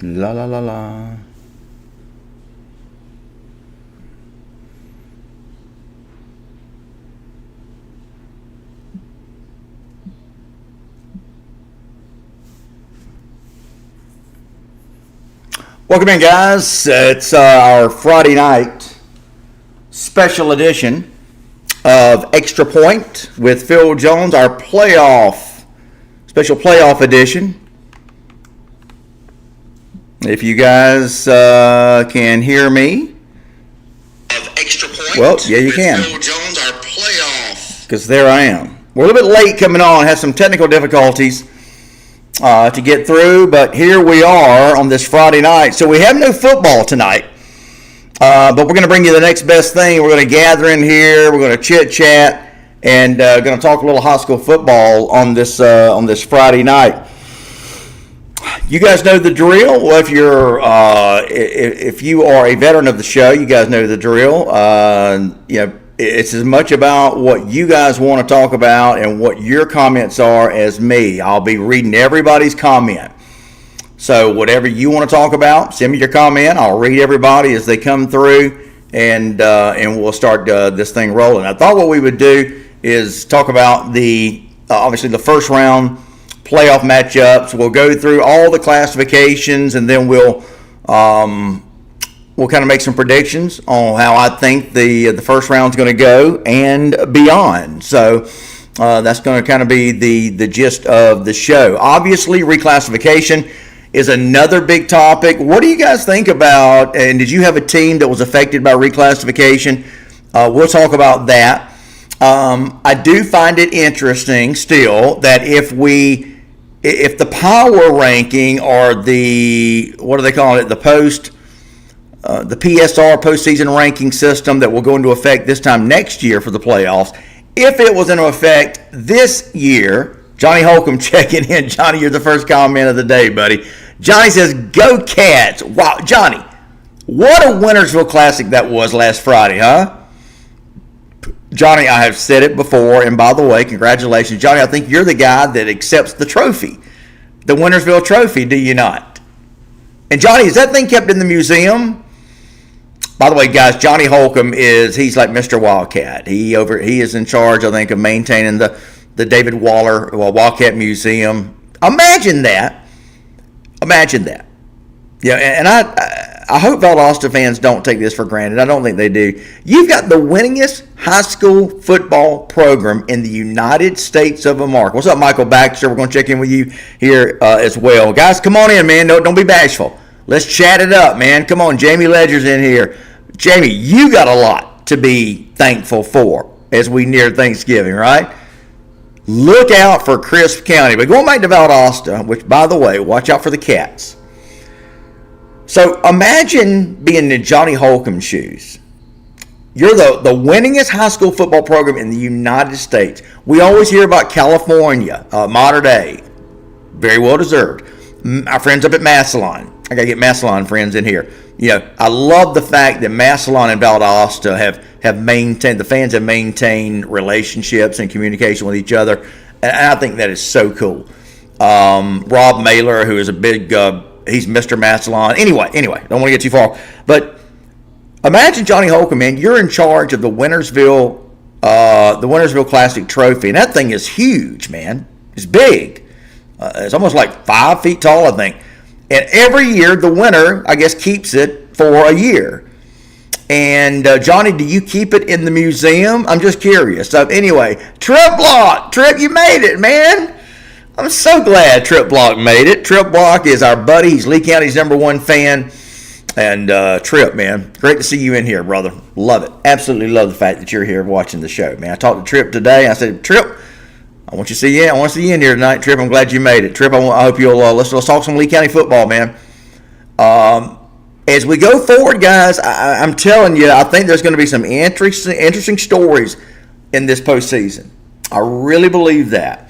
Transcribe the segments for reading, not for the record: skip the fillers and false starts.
La la la la. Welcome in, guys. It's our Friday night special edition of Extra Point with Phil Jones, our special playoff edition. If you guys can hear me. Of Extra Point. Well, yeah, you can. Phil Jones, our playoff. Because there I am. We're a little bit late coming on. Had some technical difficulties to get through, but here we are on this Friday night. So we have no football tonight, but we're going to bring you the next best thing. We're going to gather in here. We're going to chit chat and going to talk a little high school football on this Friday night. You guys know the drill. Well, if you are a veteran of the show, you guys know the drill. It's as much about what you guys want to talk about and what your comments are as me. I'll be reading everybody's comment. So whatever you want to talk about, send me your comment. I'll read everybody as they come through, and we'll start this thing rolling. I thought what we would do is talk about obviously the first round playoff matchups. We'll go through all the classifications, and then we'll kind of make some predictions on how I think the first round's going to go and beyond. So that's going to kind of be the gist of the show. Obviously, reclassification is another big topic. What do you guys think about, and did you have a team that was affected by reclassification? We'll talk about that. I do find it interesting still that if the power ranking or what do they call it, the PSR postseason ranking system that will go into effect this time next year for the playoffs, if it was in effect this year, Johnny Holcomb checking in. Johnny, you're the first comment of the day, buddy. Johnny says, "Go Cats!" Wow, Johnny, what a Wintersville Classic that was last Friday, huh? Johnny, I have said it before, and by the way, congratulations. Johnny, I think you're the guy that accepts the trophy, the Wintersville Trophy, do you not? And Johnny, is that thing kept in the museum? By the way, guys, Johnny Holcomb he's like Mr. Wildcat. He is in charge, I think, of maintaining the David Waller Wildcat Museum. Imagine that. Yeah, and I hope Valdosta fans don't take this for granted. I don't think they do. You've got the winningest high school football program in the United States of America. What's up, Michael Baxter? We're going to check in with you here as well. Guys, come on in, man. Don't be bashful. Let's chat it up, man. Come on, Jamie Ledger's in here. Jamie, you got a lot to be thankful for as we near Thanksgiving, right? Look out for Crisp County. But going back to Valdosta, which, by the way, watch out for the Cats. So imagine being in Johnny Holcomb's shoes. You're the winningest high school football program in the United States. We always hear about California, Mater Dei. Very well deserved. Our friends up at Massillon. I got to get Massillon friends in here. I love the fact that Massillon and Valdosta have maintained, the fans have maintained relationships and communication with each other. And I think that is so cool. Rob Mailer, who is a big, he's Mr. Massillon. Anyway, don't want to get too far. But imagine Johnny Holcomb, man, you're in charge of the Wintersville Classic Trophy. And that thing is huge, man. It's big. It's almost like 5 feet tall, I think. And every year, the winner, I guess, keeps it for a year. And, Johnny, do you keep it in the museum? I'm just curious. So, anyway, Trip Block. Trip, you made it, man. I'm so glad Trip Block made it. Trip Block is our buddy. He's Lee County's #1 fan. And, Trip, man, great to see you in here, brother. Love it. Absolutely love the fact that you're here watching the show, man. I talked to Trip today. I said, Trip, I want to see you in here tonight, Trip. I'm glad you made it. Trip, I hope you'll let's talk some Lee County football, man. As we go forward, guys, I'm telling you, I think there's going to be some interesting stories in this postseason. I really believe that.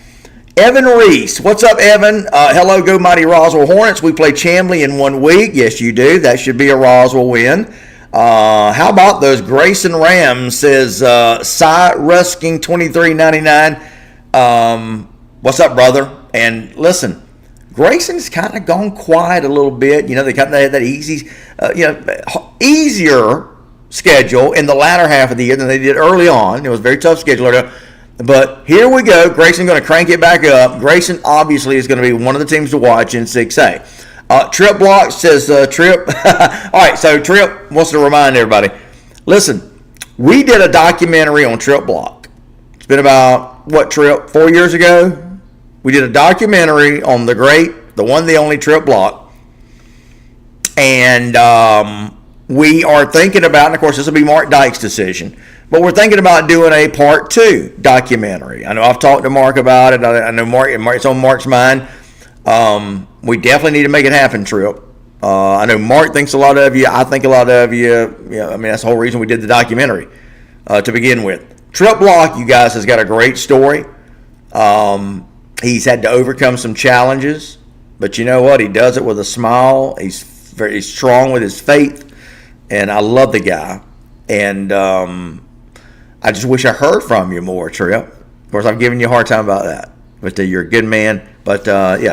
Evan Reese, what's up, Evan? Hello, Go Mighty Roswell Hornets. We play Chamblee in 1 week. Yes, you do. That should be a Roswell win. How about those Grayson Rams? Says Cy Rusking 23.99. What's up, brother? And listen, Grayson's kind of gone quiet a little bit. They got that easy, easier schedule in the latter half of the year than they did early on. It was a very tough schedule. But here we go. Grayson going to crank it back up. Grayson obviously is going to be one of the teams to watch in 6A. Trip Block says, Trip. All right, so Trip wants to remind everybody. Listen, we did a documentary on Trip Block. It's been about, Trip, 4 years ago? We did a documentary on the one, the only Trip Block. And we are thinking about, and of course this will be Mark Dyke's decision, but we're thinking about doing a part 2 documentary. I know I've talked to Mark about it. I know it's on Mark's mind. We definitely need to make it happen, Trip. I know Mark thinks a lot of you. I think a lot of you. That's the whole reason we did the documentary to begin with. Trip Block, you guys, has got a great story. He's had to overcome some challenges, but you know what? He does it with a smile. He's very strong with his faith, and I love the guy. And I just wish I heard from you more, Trip. Of course, I've given you a hard time about that, but you're a good man. But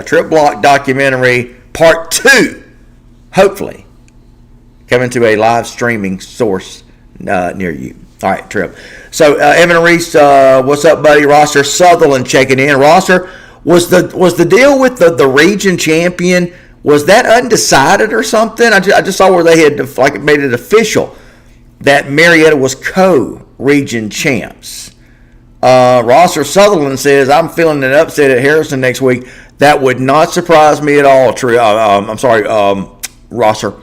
Trip Block documentary part 2, hopefully, coming to a live streaming source near you. All right, Trip. So Evan Reese, what's up, buddy? Rosser Sutherland checking in. Rosser, was the deal with the region champion, was that undecided or something? I just saw where they had made it official that Marietta was co-region champs. Rosser Sutherland says, I'm feeling an upset at Harrison next week. That would not surprise me at all, Rosser.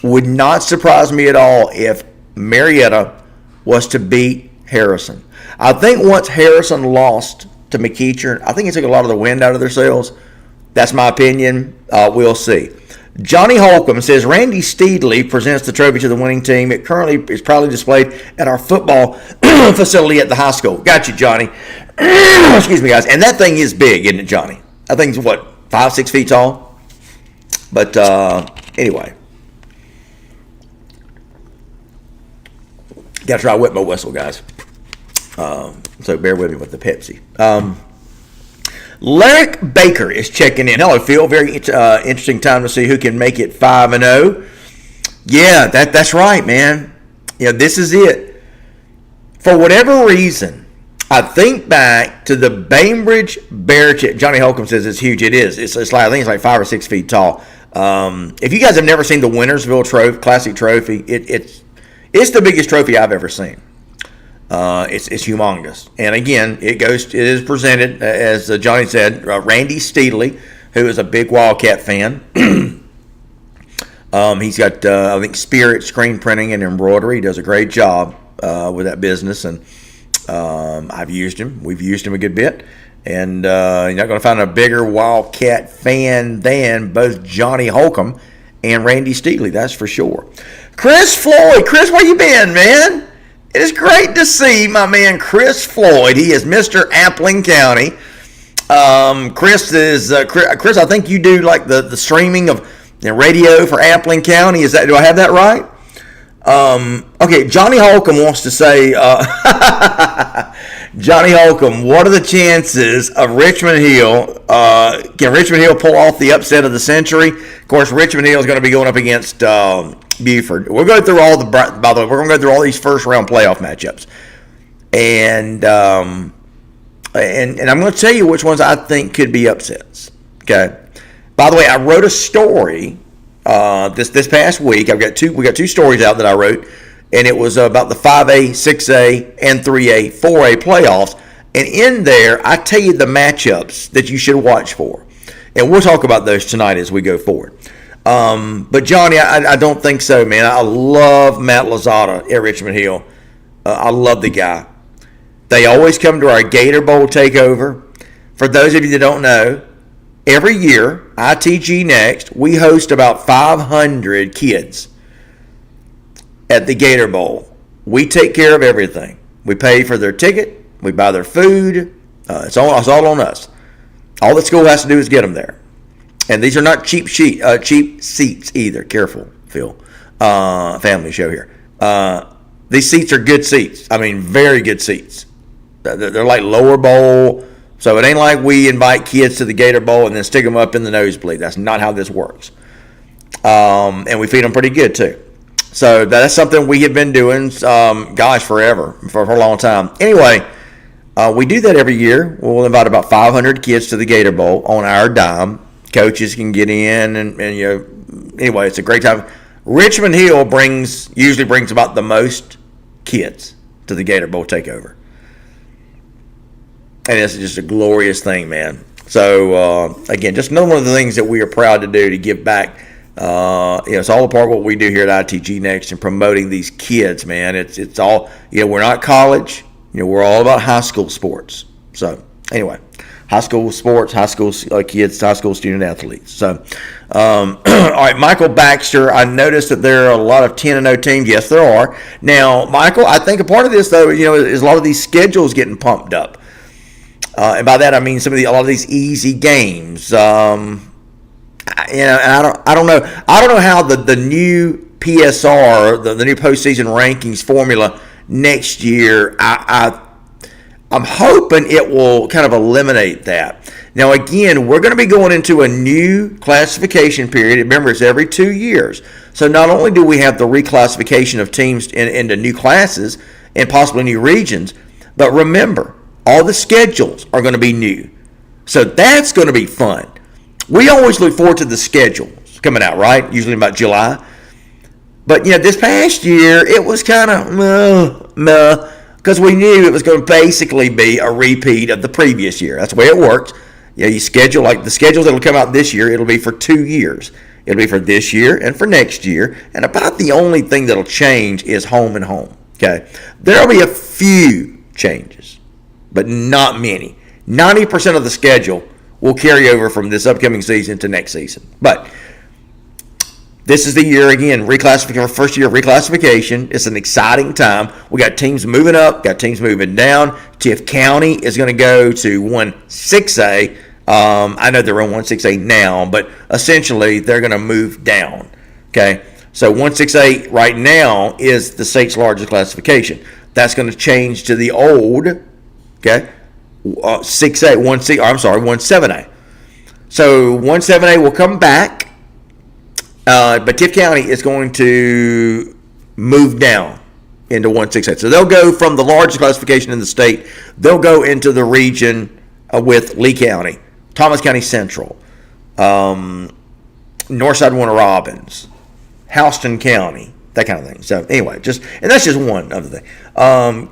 Would not surprise me at all if Marietta was to beat Harrison. I think once Harrison lost to McEachern, I think it took a lot of the wind out of their sails. That's my opinion. We'll see. Johnny Holcomb says, Randy Steedley presents the trophy to the winning team. It currently is proudly displayed at our football facility at the high school. Got you, Johnny. Excuse me, guys. And that thing is big, isn't it, Johnny? I think it's, 5-6 feet tall? But anyway. Got to try whip my whistle, guys. So bear with me with the Pepsi. Larrick Baker is checking in. Hello, Phil. Very interesting time to see who can make it 5-0. Yeah, that's right, man. This is it. For whatever reason, I think back to the Bainbridge Bear. Johnny Holcomb says it's huge. It is. It's like, I think it's like 5 or 6 feet tall. If you guys have never seen the Wintersville Classic Trophy, it's the biggest trophy I've ever seen. It's humongous. And again, it is presented, as Johnny said, Randy Steedley, who is a big Wildcat fan. He's got, I think, Spirit screen printing and embroidery. He does a great job with that business. And I've used him. We've used him a good bit. And you're not going to find a bigger Wildcat fan than both Johnny Holcomb and Randy Steedley. That's for sure. Chris Floyd. Chris, where you been, man? It is great to see my man Chris Floyd. He is Mr. Appling County. Chris, I think you do like the streaming of radio for Appling County. Do I have that right? Okay, Johnny Holcomb wants to say, Johnny Holcomb, what are the chances of Richmond Hill? Can Richmond Hill pull off the upset of the century? Of course, Richmond Hill is going to be going up against Buford. We'll go through by the way, we're going to go through all these first round playoff matchups. And I'm going to tell you which ones I think could be upsets. Okay. By the way, I wrote a story this past week. We got two stories out that I wrote, and it was about the 5A, 6A, and 3A, 4A playoffs. And in there, I tell you the matchups that you should watch for. And we'll talk about those tonight as we go forward. But Johnny, I don't think so, man. I love Matt Lozada at Richmond Hill. I love the guy. They always come to our Gator Bowl takeover. For those of you that don't know, every year, ITG Next, we host about 500 kids at the Gator Bowl. We take care of everything. We pay for their ticket. We buy their food. It's all on us. All the school has to do is get them there. And these are not cheap seats either. Careful, Phil. Family show here. These seats are good seats. I mean, very good seats. They're like lower bowl, So it ain't like we invite kids to the Gator Bowl and then stick them up in the nosebleed. That's not how this works. And we feed them pretty good too. So that's something we have been doing, forever, for a long time. Anyway, we do that every year. We'll invite about 500 kids to the Gator Bowl on our dime. Coaches can get in, and anyway, it's a great time. Richmond Hill usually brings about the most kids to the Gator Bowl takeover. And it's just a glorious thing, man. So, again, just another one of the things that we are proud to do to give back. It's all a part of what we do here at ITG Next and promoting these kids, man. It's all, we're not college. We're all about high school sports. So, anyway, high school sports, high school kids, high school student athletes. So, all right, Michael Baxter, I noticed that there are a lot of 10-0 teams. Yes, there are. Now, Michael, I think a part of this, though, is a lot of these schedules getting pumped up. And by that I mean a lot of these easy games. And I don't know how the new PSR, the new postseason rankings formula next year. I'm hoping it will kind of eliminate that. Now again, we're going to be going into a new classification period. Remember, it's every 2 years. So not only do we have the reclassification of teams into new classes and possibly new regions, but remember, all the schedules are going to be new. So that's going to be fun. We always look forward to the schedules coming out, right? Usually about July. But, this past year, it was kind of because we knew it was going to basically be a repeat of the previous year. That's the way it works. You schedule, like the schedules that will come out this year, it'll be for 2 years. It'll be for this year and for next year. And about the only thing that'll change is home and home. Okay? There'll be a few changes, but not many. 90% of the schedule will carry over from this upcoming season to next season. But this is the year, again, reclassification, first year of reclassification. It's an exciting time. We got teams moving up, got teams moving down. Tift County is going to go to 1-6A. I know they're on 1-6A now, but essentially they're going to move down. Okay, so 1-6A right now is the state's largest classification. That's going to change to the old, 6A, 1-7A. So 1-7A will come back, but Tift County is going to move down into 1-6A. So they'll go from the largest classification in the state, they'll go into the region with Lee County, Thomas County Central, Northside Warner Robins, Houston County, that kind of thing. So anyway, and that's just one other thing.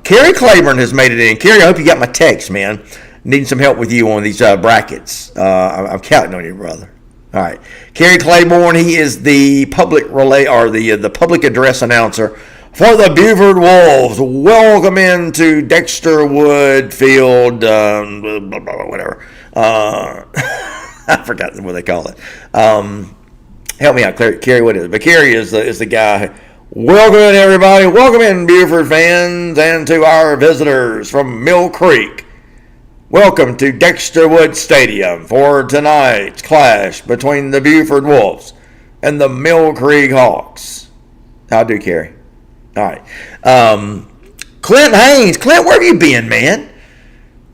Kerry Claiborne has made it in. Kerry, I hope you got my text, man. Needing some help with you on these brackets. I'm counting on you, brother. All right, Kerry Claiborne. He is the public relay or the public address announcer for the Buford Wolves. Welcome into Dexter Wood Field, whatever. I forgot what they call it. Help me out, Kerry. What is it? But Kerry is the guy. Welcome in, everybody. Welcome in, Buford fans, and to our visitors from Mill Creek. Welcome to Dexter Wood Stadium for tonight's clash between the Buford Wolves and the Mill Creek Hawks. How do, Kerry? All right. Clint Haynes. Clint, where have you been, man?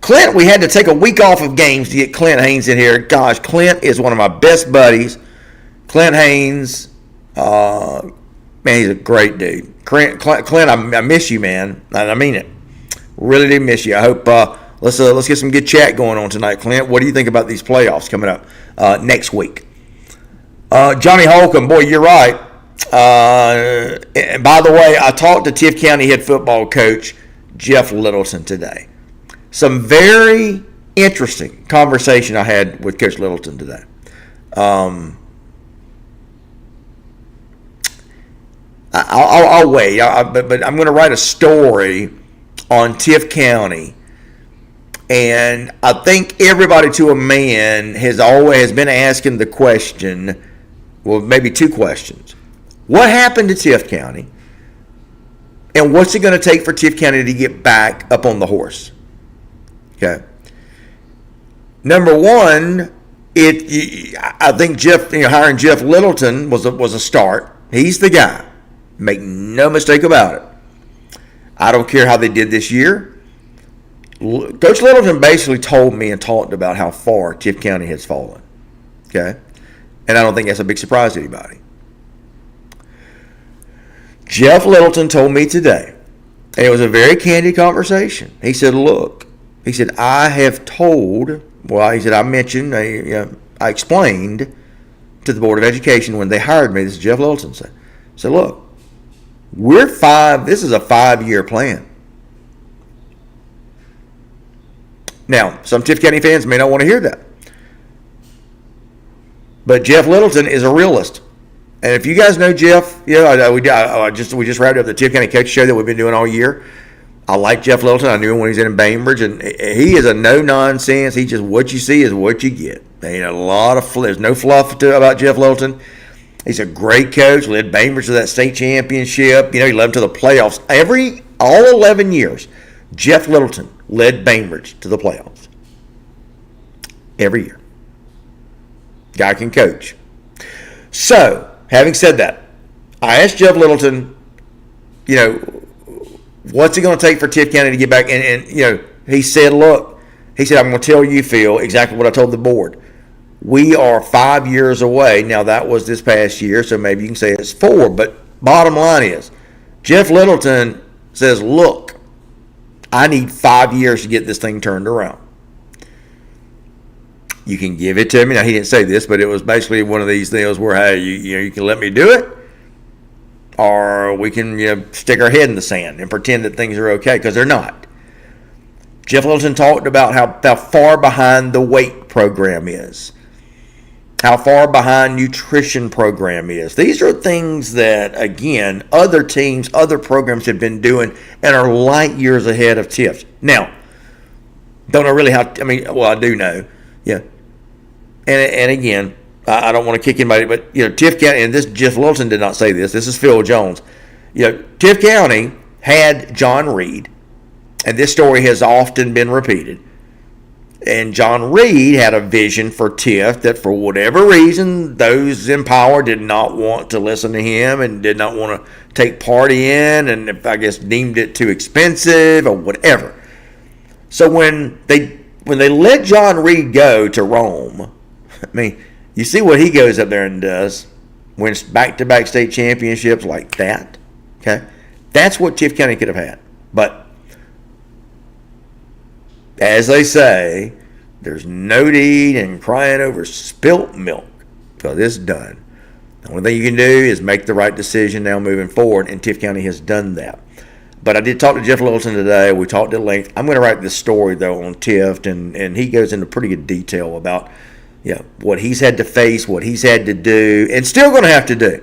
Clint, we had to take a week off of games to get Clint Haynes in here. Gosh, Clint is one of my best buddies. Clint Haynes, man, he's a great dude. Clint, I miss you, man. I mean it. Really do miss you. I hope let's get some good chat going on tonight, Clint. What do you think about these playoffs coming up next week? Johnny Holcomb, boy, you're right. And by the way, I talked to Tift County head football coach Jeff Littleton today. Some very interesting conversation I had with Coach Littleton today. I'll wait, but I'm going to write a story on Tift County, and I think everybody to a man has always been asking the question, well, maybe two questions. What happened to Tift County, and what's it going to take for Tift County to get back up on the horse? Okay. Number one, I think hiring Jeff Littleton was a start. He's the guy. Make no mistake about it. I don't care how they did this year. Coach Littleton basically told me and talked about how far Tift County has fallen. Okay? And I don't think that's a big surprise to anybody. Jeff Littleton told me today, and it was a very candid conversation. He said, look, he said, I mentioned, I explained to the Board of Education when they hired me, this is Jeff Littleton said, look, this is a 5-year plan. Now, some Tift County fans may not want to hear that. But Jeff Littleton is a realist. And if you guys know Jeff, we just wrapped up the Tift County Coach Show that we've been doing all year. I like Jeff Littleton. I knew him when he was in Bainbridge, and he is a no-nonsense. He just, what you see is what you get. There's no fluff about Jeff Littleton. He's a great coach, led Bainbridge to that state championship. He led them to the playoffs. All 11 years, Jeff Littleton led Bainbridge to the playoffs. Every year. Guy can coach. So, having said that, I asked Jeff Littleton, what's it going to take for Tift County to get back? And he said, I'm going to tell you, Phil, exactly what I told the board. We are 5 years away. Now, that was this past year, so maybe you can say it's 4. But bottom line is, Jeff Littleton says, look, I need 5 years to get this thing turned around. You can give it to me. Now, he didn't say this, but it was basically one of these deals where, hey, you can let me do it, or we can stick our head in the sand and pretend that things are okay, because they're not. Jeff Littleton talked about how far behind the weight program is, how far behind nutrition program is. These are things that, again, other teams, other programs have been doing and are light years ahead of Tift. Now, don't know really how, I do know. Yeah. And again, I don't want to kick anybody, but, Tift County, and this, Jeff Littleton did not say this. This is Phil Jones. Tift County had John Reed, and this story has often been repeated. And John Reed had a vision for Tift that for whatever reason, those in power did not want to listen to him and did not want to take part in, and I guess deemed it too expensive or whatever. So when they let John Reed go to Rome, you see what he goes up there and does, wins back-to-back state championships like that. Okay, that's what Tift County could have had, but as they say, there's no need in crying over spilt milk, because it's done. The only thing you can do is make the right decision now moving forward, and Tift County has done that. But I did talk to Jeff Littleton today. We talked at length. I'm going to write this story, though, on Tift, and he goes into pretty good detail about what he's had to face, what he's had to do, and still going to have to do.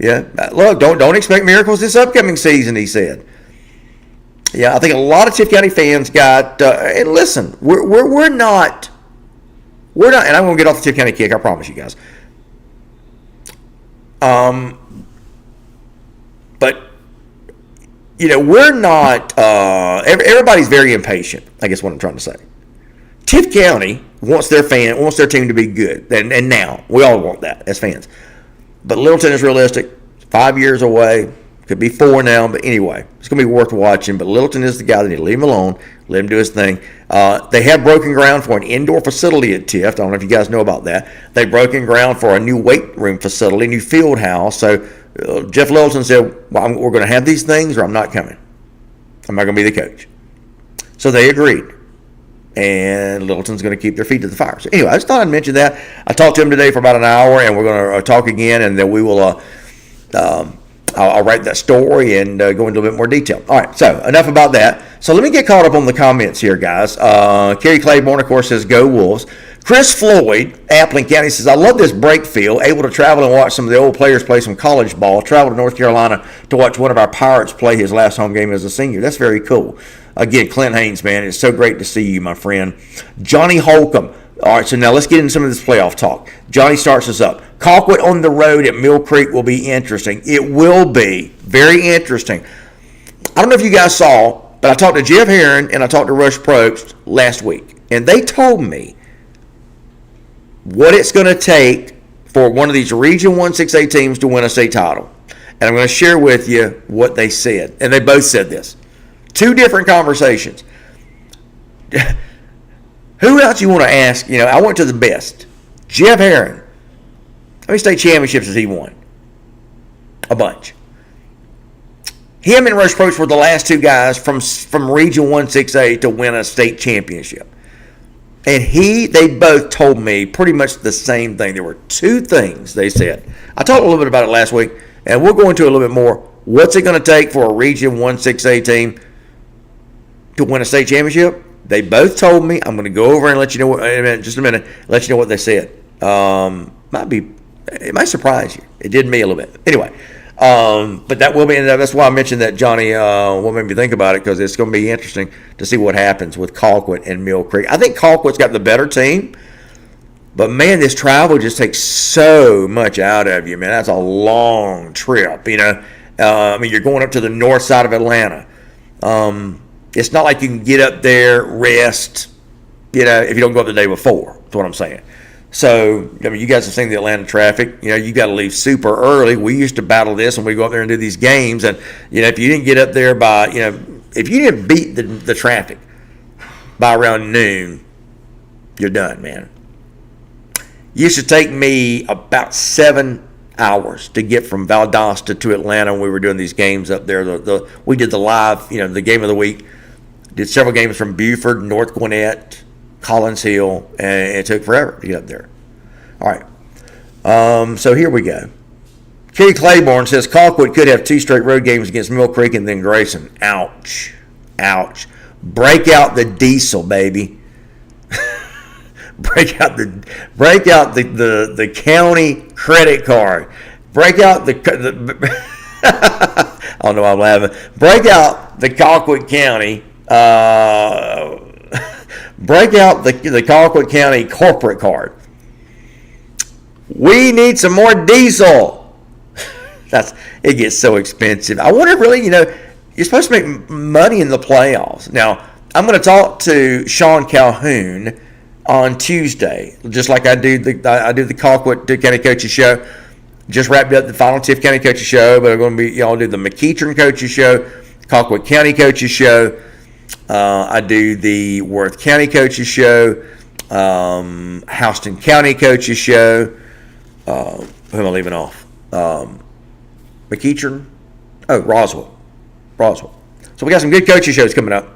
Yeah, look, don't expect miracles this upcoming season, he said. Yeah, I think a lot of Tift County fans got, and listen, we're not, and I'm going to get off the Tift County kick, I promise you guys. But, we're not, everybody's very impatient, I guess what I'm trying to say. Tift County wants their team to be good, and now, we all want that as fans. But Littleton is realistic, 5 years away. Could be 4 now, but anyway, it's going to be worth watching. But Littleton is the guy. They need to leave him alone, let him do his thing. They have broken ground for an indoor facility at Tift. I don't know if you guys know about that. They've broken ground for a new weight room facility, new field house. So Jeff Littleton said, we're going to have these things or I'm not coming. I'm not going to be the coach. So they agreed. And Littleton's going to keep their feet to the fire. So anyway, I just thought I'd mention that. I talked to him today for about an hour, and we're going to talk again, and then we will I'll write that story and go into a little bit more detail. All right, so enough about that. So let me get caught up on the comments here, guys. Kerry Claiborne, of course, says, go Wolves. Chris Floyd, Appling County, says, I love this break field. Able to travel and watch some of the old players play some college ball. Traveled to North Carolina to watch one of our Pirates play his last home game as a senior. That's very cool. Again, Clint Haynes, man, it's so great to see you, my friend. Johnny Holcomb. All right, so now let's get into some of this playoff talk. Johnny starts us up. Colquitt on the road at Mill Creek will be interesting. It will be very interesting. I don't know if you guys saw, but I talked to Jeff Herron and I talked to Rush Probst last week, and they told me what it's going to take for one of these Region 1 6A teams to win a state title. And I'm going to share with you what they said. And they both said this. 2 different conversations. Who else you want to ask? You know, I went to the best. Jeff Herron. How many state championships has he won? A bunch. Him and Rush Probst were the last two guys from Region 1-6A to win a state championship. And they both told me pretty much the same thing. There were two things they said. I talked a little bit about it last week, and we'll go into it a little bit more. What's it going to take for a Region 1-6A team to win a state championship? They both told me. I'm going to go over and let you know just a minute. Let you know what they said. It might surprise you. It did me a little bit. Anyway, but that will be. And that's why I mentioned that, Johnny. What made me think about it, because it's going to be interesting to see what happens with Colquitt and Mill Creek. I think Colquitt's got the better team, but man, this travel just takes so much out of you, man. That's a long trip. You know, I mean, you're going up to the north side of Atlanta. It's not like you can get up there, rest, you know, if you don't go up the day before. That's what I'm saying. So, I mean, you guys have seen the Atlanta traffic. You know, you got to leave super early. We used to battle this when we go up there and do these games. And, you know, if you didn't get up there by, you know, if you didn't beat the traffic by around noon, you're done, man. It used to take me about 7 hours to get from Valdosta to Atlanta when we were doing these games up there. We did the live, you know, the game of the week. Did several games from Buford, North Gwinnett, Collins Hill, and it took forever to get up there. All right. So here we go. Kerry Claiborne says Colquitt could have 2 straight road games against Mill Creek and then Grayson. Ouch. Ouch. Break out the diesel, baby. break out the county credit card. Break out the I don't know why I'm laughing. Break out the Colquitt County break out the Colquitt County corporate card. We need some more diesel. It gets so expensive. I wonder, really, you know, you're supposed to make money in the playoffs. Now, I'm going to talk to Sean Calhoun on Tuesday, just like I do the Colquitt County Coaches Show. Just wrapped up the final Tiff County Coaches Show, but I'm going to be, I'll do the McEachern Coaches Show, Colquitt County Coaches Show. I do the Worth County Coaches Show, Houston County Coaches Show. Who am I leaving off? McEachern. Oh, Roswell. So we got some good coaches shows coming up.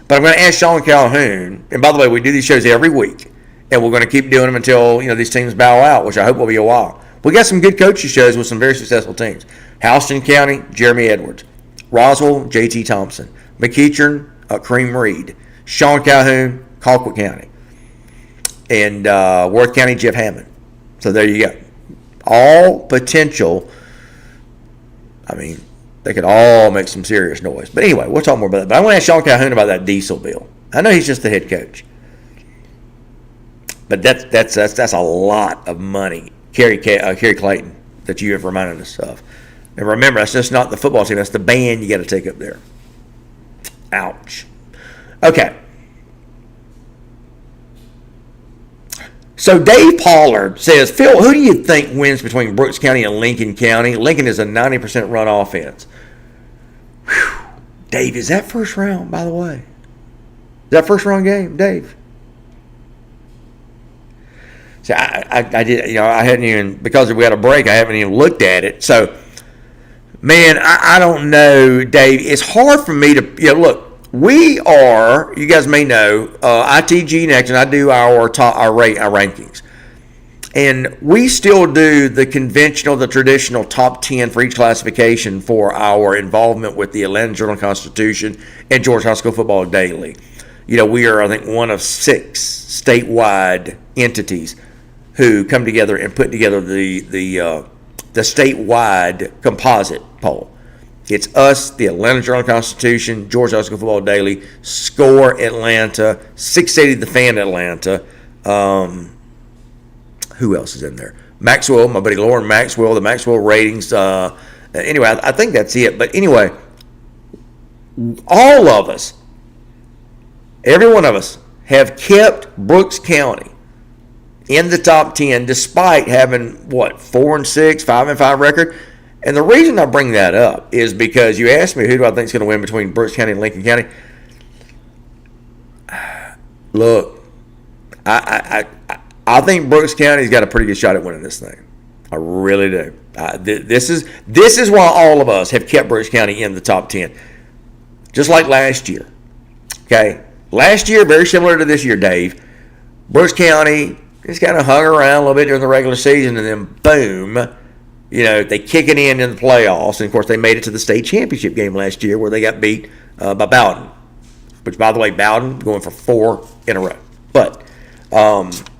But I'm going to ask Sean Calhoun. And by the way, we do these shows every week, and we're going to keep doing them until, you know, these teams bow out, which I hope will be a while. We got some good coaches shows with some very successful teams. Houston County, Jeremy Edwards. Roswell, J.T. Thompson. McEachern, Kareem Reed. Sean Calhoun, Colquitt County. And Worth County, Jeff Hammond. So there you go. All potential. I mean, they could all make some serious noise. But anyway, we'll talk more about that. But I want to ask Sean Calhoun about that diesel bill. I know he's just the head coach. But that's a lot of money. Kerry Clayton, that you have reminded us of. And remember, that's just not the football team. That's the band you got to take up there. Ouch. Okay. So Dave Pollard says, Phil, who do you think wins between Brooks County and Lincoln County? Lincoln is a 90% run offense. Whew. Dave, is that first round, by the way? Is that first round game, Dave? So I did, you know, I hadn't even, because we had a break, I haven't even looked at it. So, man, I don't know, Dave. It's hard for me to, you know, look, we are, you guys may know, ITG Next, and I do our rankings. And we still do the conventional, the traditional top 10 for each classification for our involvement with the Atlanta Journal-Constitution and Georgia High School Football Daily. You know, we are, I think, one of 6 statewide entities who come together and put together the statewide composite poll. It's us, the Atlanta Journal-Constitution, Georgia High School Football Daily, Score Atlanta, 680 The Fan Atlanta. Who else is in there? Maxwell, my buddy Lauren Maxwell, the Maxwell ratings. Anyway, I think that's it. But anyway, all of us, every one of us, have kept Brooks County in the top 10 despite having, 4-6, 5-5 record. And the reason I bring that up is because you asked me who do I think is going to win between Brooks County and Lincoln County. Look, I think Brooks County's got a pretty good shot at winning this thing. I really do. This is why all of us have kept Brooks County in the top 10. Just like last year. Okay? Last year, very similar to this year, Dave. Brooks County just kind of hung around a little bit during the regular season, and then boom, they kick it in the playoffs. And, of course, they made it to the state championship game last year where they got beat by Bowden. Which, by the way, Bowden going for 4 in a row. But,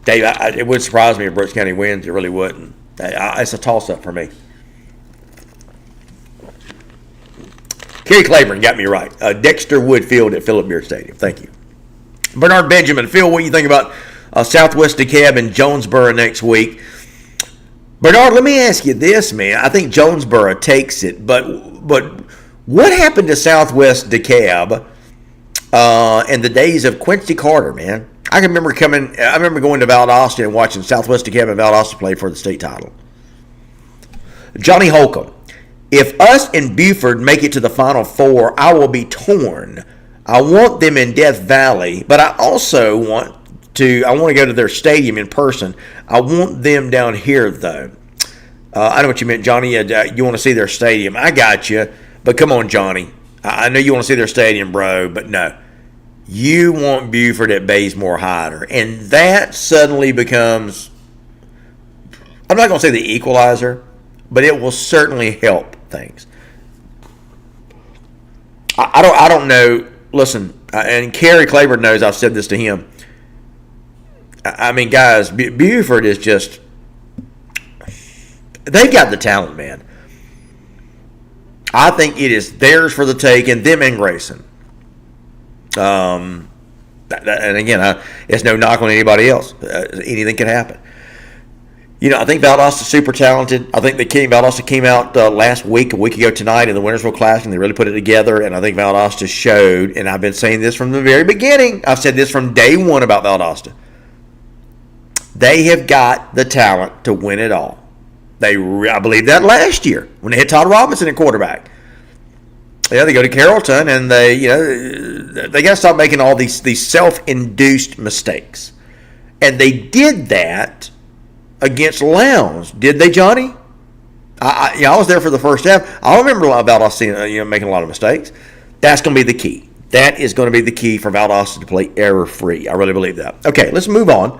Dave, it would surprise me if Brooks County wins. It really wouldn't. It's a toss-up for me. Kerry Claiborne got me right. Dexter Wood Field at Philip Beard Stadium. Thank you. Bernard Benjamin, Phil, what do you think about Southwest DeKalb and Jonesboro next week? Bernard, let me ask you this, man. I think Jonesboro takes it, but what happened to Southwest DeKalb in the days of Quincy Carter, man? I remember going to Valdosta and watching Southwest DeKalb and Valdosta play for the state title. Johnny Holcomb, if us and Buford make it to the Final Four, I will be torn. I want them in Death Valley, but I also want to go to their stadium in person. I want them down here, though. I know what you meant, Johnny. You want to see their stadium. I got you, but come on, Johnny. I know you want to see their stadium, bro, but no. You want Buford at Bazemore Hyder. And that suddenly becomes, I'm not going to say the equalizer, but it will certainly help things. I don't know. Listen, and Kerry Claiborne knows I've said this to him. I mean, guys, Buford is just, they've got the talent, man. I think it is theirs for the taking, them and Grayson. And again, it's no knock on anybody else. Anything can happen. I think Valdosta's super talented. I think Valdosta came out a week ago tonight in the Wintersville Classic, and they really put it together. And I think Valdosta showed, and I've been saying this from the very beginning. I've said this from day one about Valdosta. They have got the talent to win it all. I believe that last year when they had Todd Robinson at quarterback. Yeah, they go to Carrollton and they got to stop making all these self-induced mistakes, and they did that against Lowndes, did they, Johnny? I was there for the first half. I remember about us seeing making a lot of mistakes. That's going to be the key. That is going to be the key for Valdosta to play error-free. I really believe that. Okay, let's move on.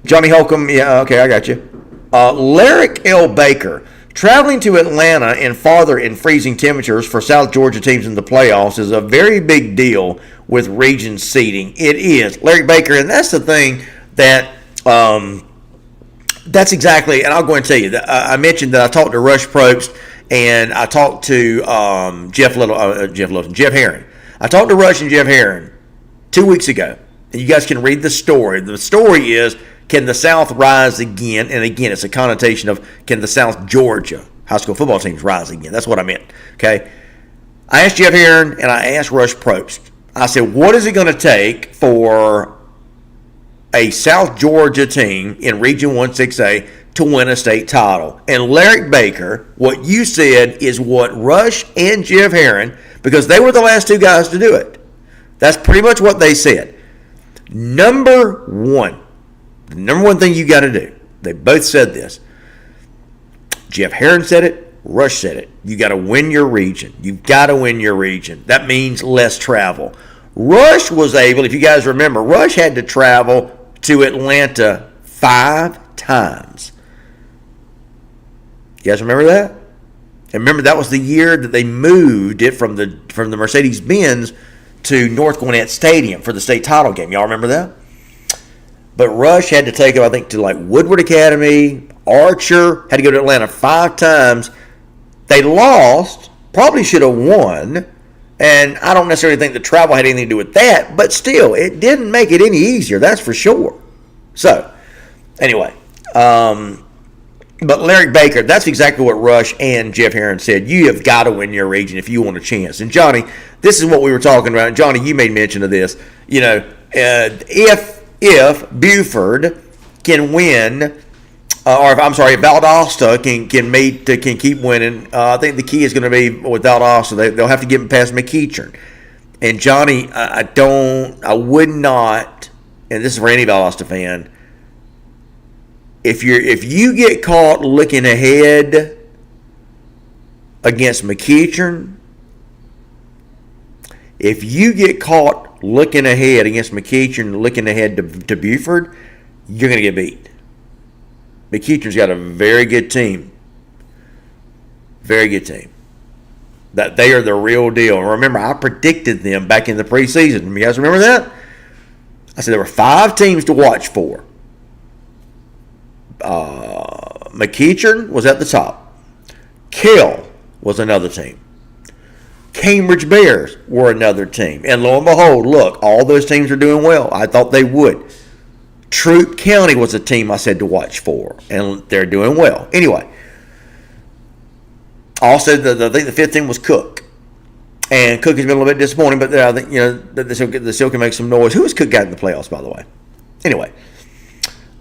Johnny Holcomb, yeah, okay, I got you. Lyric L. Baker. Traveling to Atlanta and farther in freezing temperatures for South Georgia teams in the playoffs is a very big deal with region seeding. It is. Larry Baker, and that's the thing that that's exactly, and I'll go and tell you, I mentioned that I talked to Rush Probst and I talked to Jeff Herron. I talked to Rush and Jeff Herron 2 weeks ago, and you guys can read the story. The story is, can the South rise again? And again, it's a connotation of, can the South Georgia high school football teams rise again? That's what I meant, okay? I asked Jeff Herron and I asked Rush Probst. I said, what is it going to take for a South Georgia team in Region 1-6A to win a state title? And Larry Baker, what you said is what Rush and Jeff Herron, because they were the last two guys to do it. That's pretty much what they said. Number one thing you got to do, they both said this. Jeff Herron said it, Rush said it. You got to win your region. You've got to win your region. That means less travel. Rush was able, if you guys remember, Rush had to travel to Atlanta 5 times. You guys remember that? And remember, that was the year that they moved it from the Mercedes-Benz to North Gwinnett Stadium for the state title game. Y'all remember that? But Rush had to take him, I think, to like Woodward Academy. Archer had to go to Atlanta 5 times. They lost, probably should have won. And I don't necessarily think the travel had anything to do with that, but still, it didn't make it any easier, that's for sure. So, anyway, but Larry Baker, that's exactly what Rush and Jeff Herron said. You have got to win your region if you want a chance. And Johnny, this is what we were talking about. Johnny, you made mention of this. You know, if Buford can win, if Valdosta can keep winning, I think the key is going to be with Valdosta. They'll have to get past McEachern. And Johnny, I would not and this is for any Valdosta fan, if you get caught looking ahead against McEachern, if you get caught looking ahead against McEachern, looking ahead to Buford, you're going to get beat. McEachern's got a very good team. Very good team. That they are the real deal. Remember, I predicted them back in the preseason. You guys remember that? I said there were 5 teams to watch for. McEachern was at the top. Kell was another team. Cambridge Bears were another team. And lo and behold, look, all those teams are doing well. I thought they would. Troup County was a team I said to watch for, and they're doing well. Anyway, also I think the 5th team was Cook, and Cook has been a little bit disappointing, but I think they still can make some noise. Who has Cook got in the playoffs, by the way? Anyway,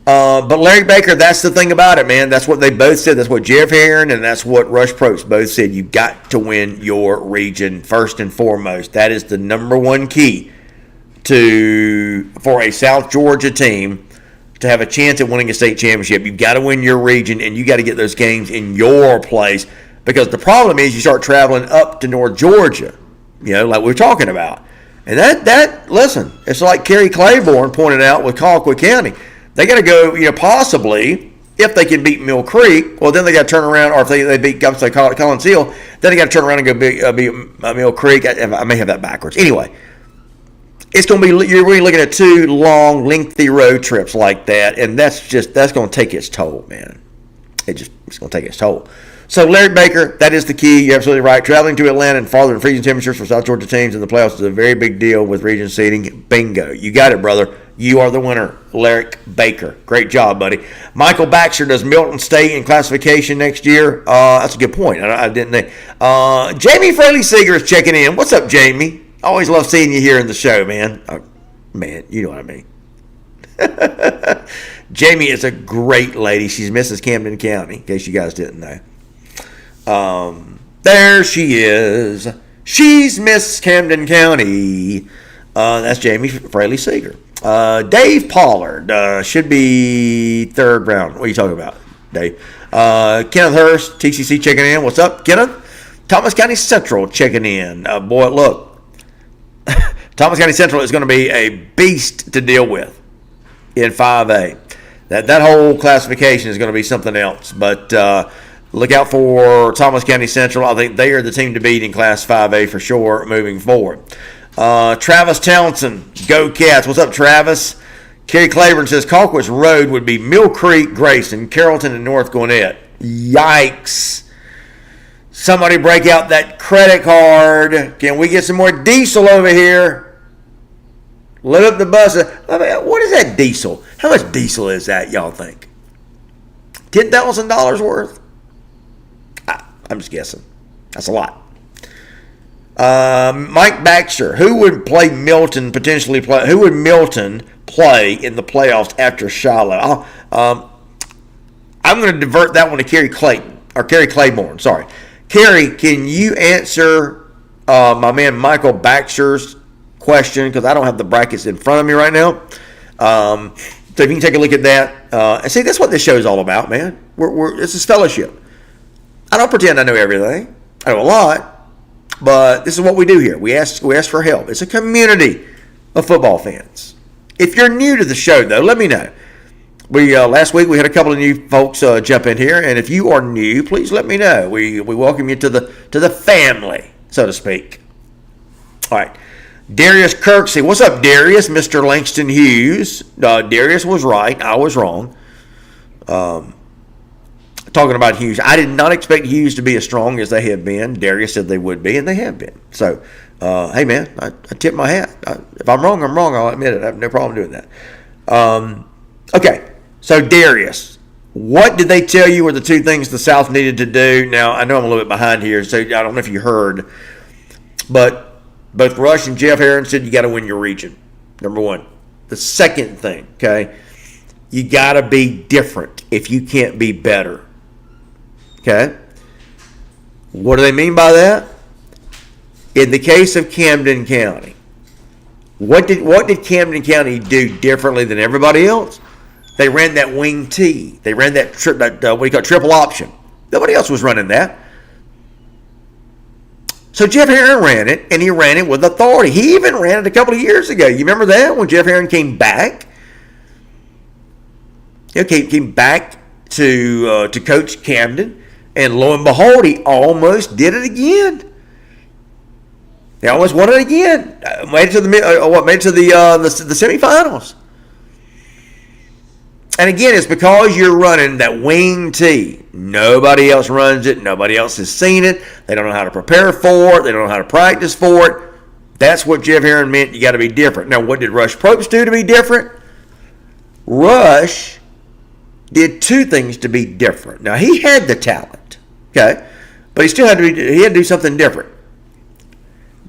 but Larry Baker, that's the thing about it, man. That's what they both said. That's what Jeff Herron and that's what Rush Probst both said. You've got to win your region first and foremost. That is the number one key for a South Georgia team to have a chance at winning a state championship. You've got to win your region, and you got to get those games in your place, because the problem is you start traveling up to North Georgia, like we were talking about. And that listen, it's like Kerry Claiborne pointed out with Colquitt County. They got to go, possibly, if they can beat Mill Creek, well, then they got to turn around, or if they beat Collins Hill, then they got to turn around and go beat Mill Creek. I may have that backwards. Anyway, it's going to be, you're really looking at 2 long, lengthy road trips like that, and that's going to take its toll, man. It's going to take its toll. So Larry Baker, that is the key. You're absolutely right. Traveling to Atlanta and farther than freezing temperatures for South Georgia teams in the playoffs is a very big deal with region seeding. Bingo. You got it, brother. You are the winner, Larry Baker. Great job, buddy. Michael Baxter, does Milton stay in classification next year? That's a good point. I didn't know. Jamie Fraley Seeger is checking in. What's up, Jamie? Always love seeing you here in the show, man. Man, you know what I mean. Jamie is a great lady. She's Mrs. Camden County, in case you guys didn't know. There she is. She's Miss Camden County. That's Jamie Fraley Seeger. Dave Pollard should be 3rd round. What are you talking about, Dave? Kenneth Hurst, TCC checking in. What's up, Kenneth? Thomas County Central checking in. Boy, look. Thomas County Central is going to be a beast to deal with in 5A. That whole classification is going to be something else. But look out for Thomas County Central. I think they are the team to beat in Class 5A for sure moving forward. Travis Townsend, go Cats. What's up, Travis? Kerry Claiborne says Colquitt's Road would be Mill Creek, Grayson, Carrollton, and North Gwinnett. Yikes. Somebody break out that credit card. Can we get some more diesel over here? Load up the bus. What is that diesel? How much diesel is that, y'all think? $10,000 worth? I'm just guessing. That's a lot. Mike Baxter, who would Milton play in the playoffs after Shiloh? I'm going to divert that one to Kerry Claiborne. Sorry. Kerry, can you answer my man Michael Baxter's question? Because I don't have the brackets in front of me right now. So if you can take a look at that. And see, that's what this show is all about, man. This is fellowship. I don't pretend I know everything. I know a lot. But this is what we do here. We ask for help. It's a community of football fans. If you're new to the show, though, let me know. Last week we had a couple of new folks jump in here, and if you are new, please let me know. We welcome you to the family, so to speak. All right, Darius Kirksey, what's up, Darius? Mr. Langston Hughes. Darius was right. I was wrong. Talking about Hughes, I did not expect Hughes to be as strong as they have been. Darius said they would be, and they have been. So, hey man, I tip my hat. If I'm wrong, I'm wrong. I'll admit it. I have no problem doing that. Okay. So, Darius, what did they tell you were the 2 things the South needed to do? Now, I know I'm a little bit behind here, so I don't know if you heard, but both Rush and Jeff Herron said you got to win your region, number 1. The second thing, okay, you got to be different if you can't be better, okay? What do they mean by that? In the case of Camden County, What did Camden County do differently than everybody else? They ran that wing T. They ran that what you call triple option. Nobody else was running that. So Jeff Herron ran it, and he ran it with authority. He even ran it a couple of years ago. You remember that when Jeff Herron came back? Came back to coach Camden, and lo and behold, he almost did it again. They almost won it again. Made it to the semifinals. And again, it's because you're running that wing T. Nobody else runs it. Nobody else has seen it. They don't know how to prepare for it. They don't know how to practice for it. That's what Jeff Herron meant. You got to be different. Now, what did Rush Probst do to be different? Rush did two things to be different. Now, he had the talent, okay, but he had to do something different.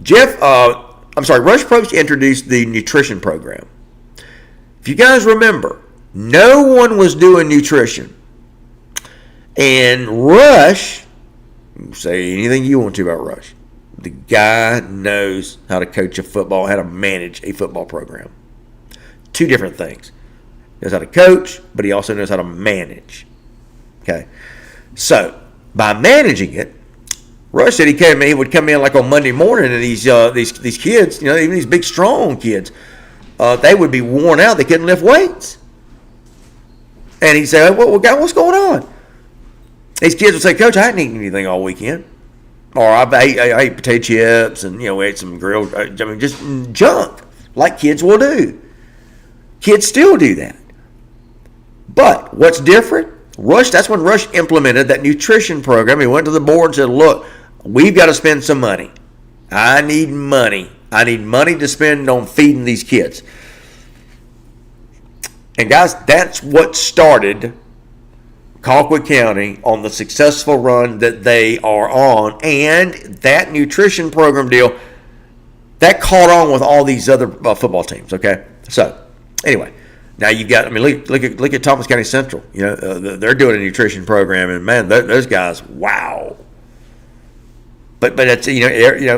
Rush Probst introduced the nutrition program. If you guys remember, no one was doing nutrition. And Rush, say anything you want to about Rush, the guy knows how to coach a football, how to manage a football program. Two different things. He knows how to coach, but he also knows how to manage. Okay? So, by managing it, Rush said he would come in like on Monday morning, and these kids, even these big, strong kids, they would be worn out. They couldn't lift weights. And he'd say, well, what's going on? These kids would say, Coach, I hadn't eaten anything all weekend. Or I ate potato chips and, we ate some grilled, just junk, like kids will do. Kids still do that. But what's different? That's when Rush implemented that nutrition program. He went to the board and said, look, we've got to spend some money. I need money. I need money to spend on feeding these kids. And guys, that's what started Colquitt County on the successful run that they are on. And that nutrition program deal, that caught on with all these other football teams, okay? So, anyway, now you've got, look at Thomas County Central. They're doing a nutrition program, and man, those guys, wow. But it's,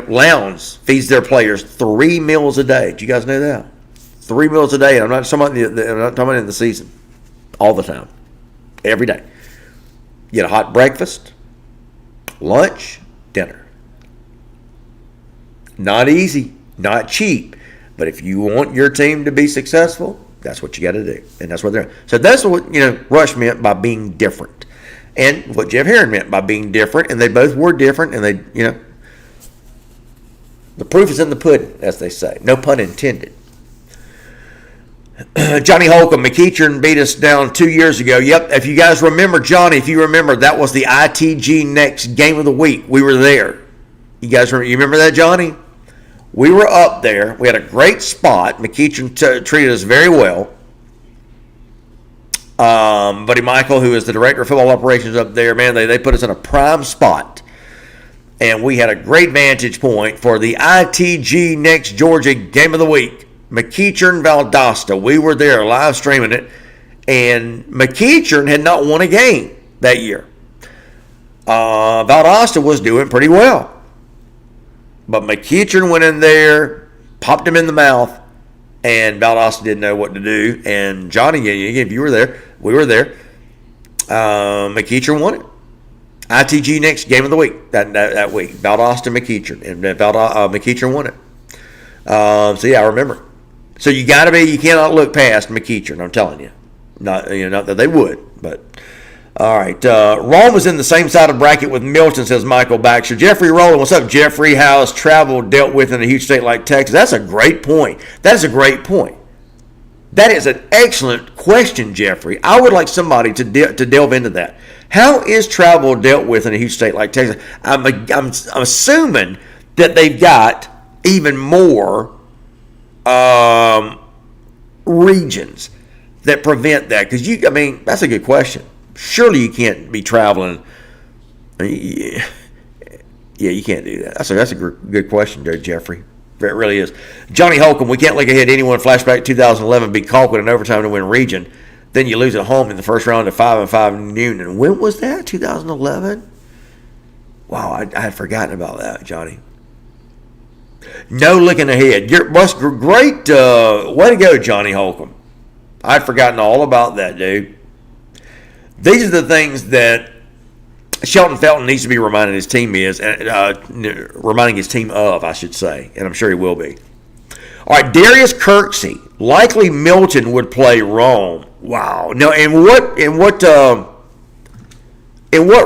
Lowndes feeds their players 3 meals a day. Do you guys know that? 3 meals a day. And I'm not talking about in the season. All the time. Every day. You get a hot breakfast, lunch, dinner. Not easy, not cheap. But if you want your team to be successful, that's what you got to do. And that's what they're doing. So that's what, Rush meant by being different. And what Jeff Herron meant by being different. And they both were different. And they, the proof is in the pudding, as they say. No pun intended. Johnny Holcomb, McEachern beat us down 2 years ago. Yep, if you guys remember, Johnny, that was the ITG Next Game of the Week. We were there. You guys remember that, Johnny? We were up there. We had a great spot. McEachern treated us very well. Buddy Michael, who is the director of football operations up there, man, they put us in a prime spot. And we had a great vantage point for the ITG Next Georgia Game of the Week. McEachern Valdosta. We were there live streaming it. And McEachern had not won a game that year. Valdosta was doing pretty well. But McEachern went in there, popped him in the mouth, and Valdosta didn't know what to do. And Johnny, if you were there, we were there. McEachern won it. ITG Next Game of the Week that week. Valdosta McEachern. And McEachern won it. So yeah, I remember. So you cannot look past McEachern, I'm telling you. Not that they would, but all right. Rome was in the same side of bracket with Milton, says Michael Baxter. Jeffrey Rowland, what's up, Jeffrey? How has travel dealt with in a huge state like Texas? That's a great point. That is a great point. That is an excellent question, Jeffrey. I would like somebody to delve into that. How is travel dealt with in a huge state like Texas? I'm assuming that they've got even more regions that prevent that, because that's a good question. Surely you can't be traveling. Yeah, you can't do that. That's a good question there, Jeffrey. It really is. Johnny Holcomb, we can't look ahead to anyone. Flashback 2011, beat Colquitt in overtime to win region. Then you lose at home in the first round to 5-5 Newnan. When was that? 2011? Wow, I had forgotten about that, Johnny. No looking ahead. Great way to go, Johnny Holcomb. I'd forgotten all about that, dude. These are the things that Shelton Felton needs to be reminding his team of, I should say, and I'm sure he will be. All right, Darius Kirksey, likely Milton would play Rome. Wow. Now, in what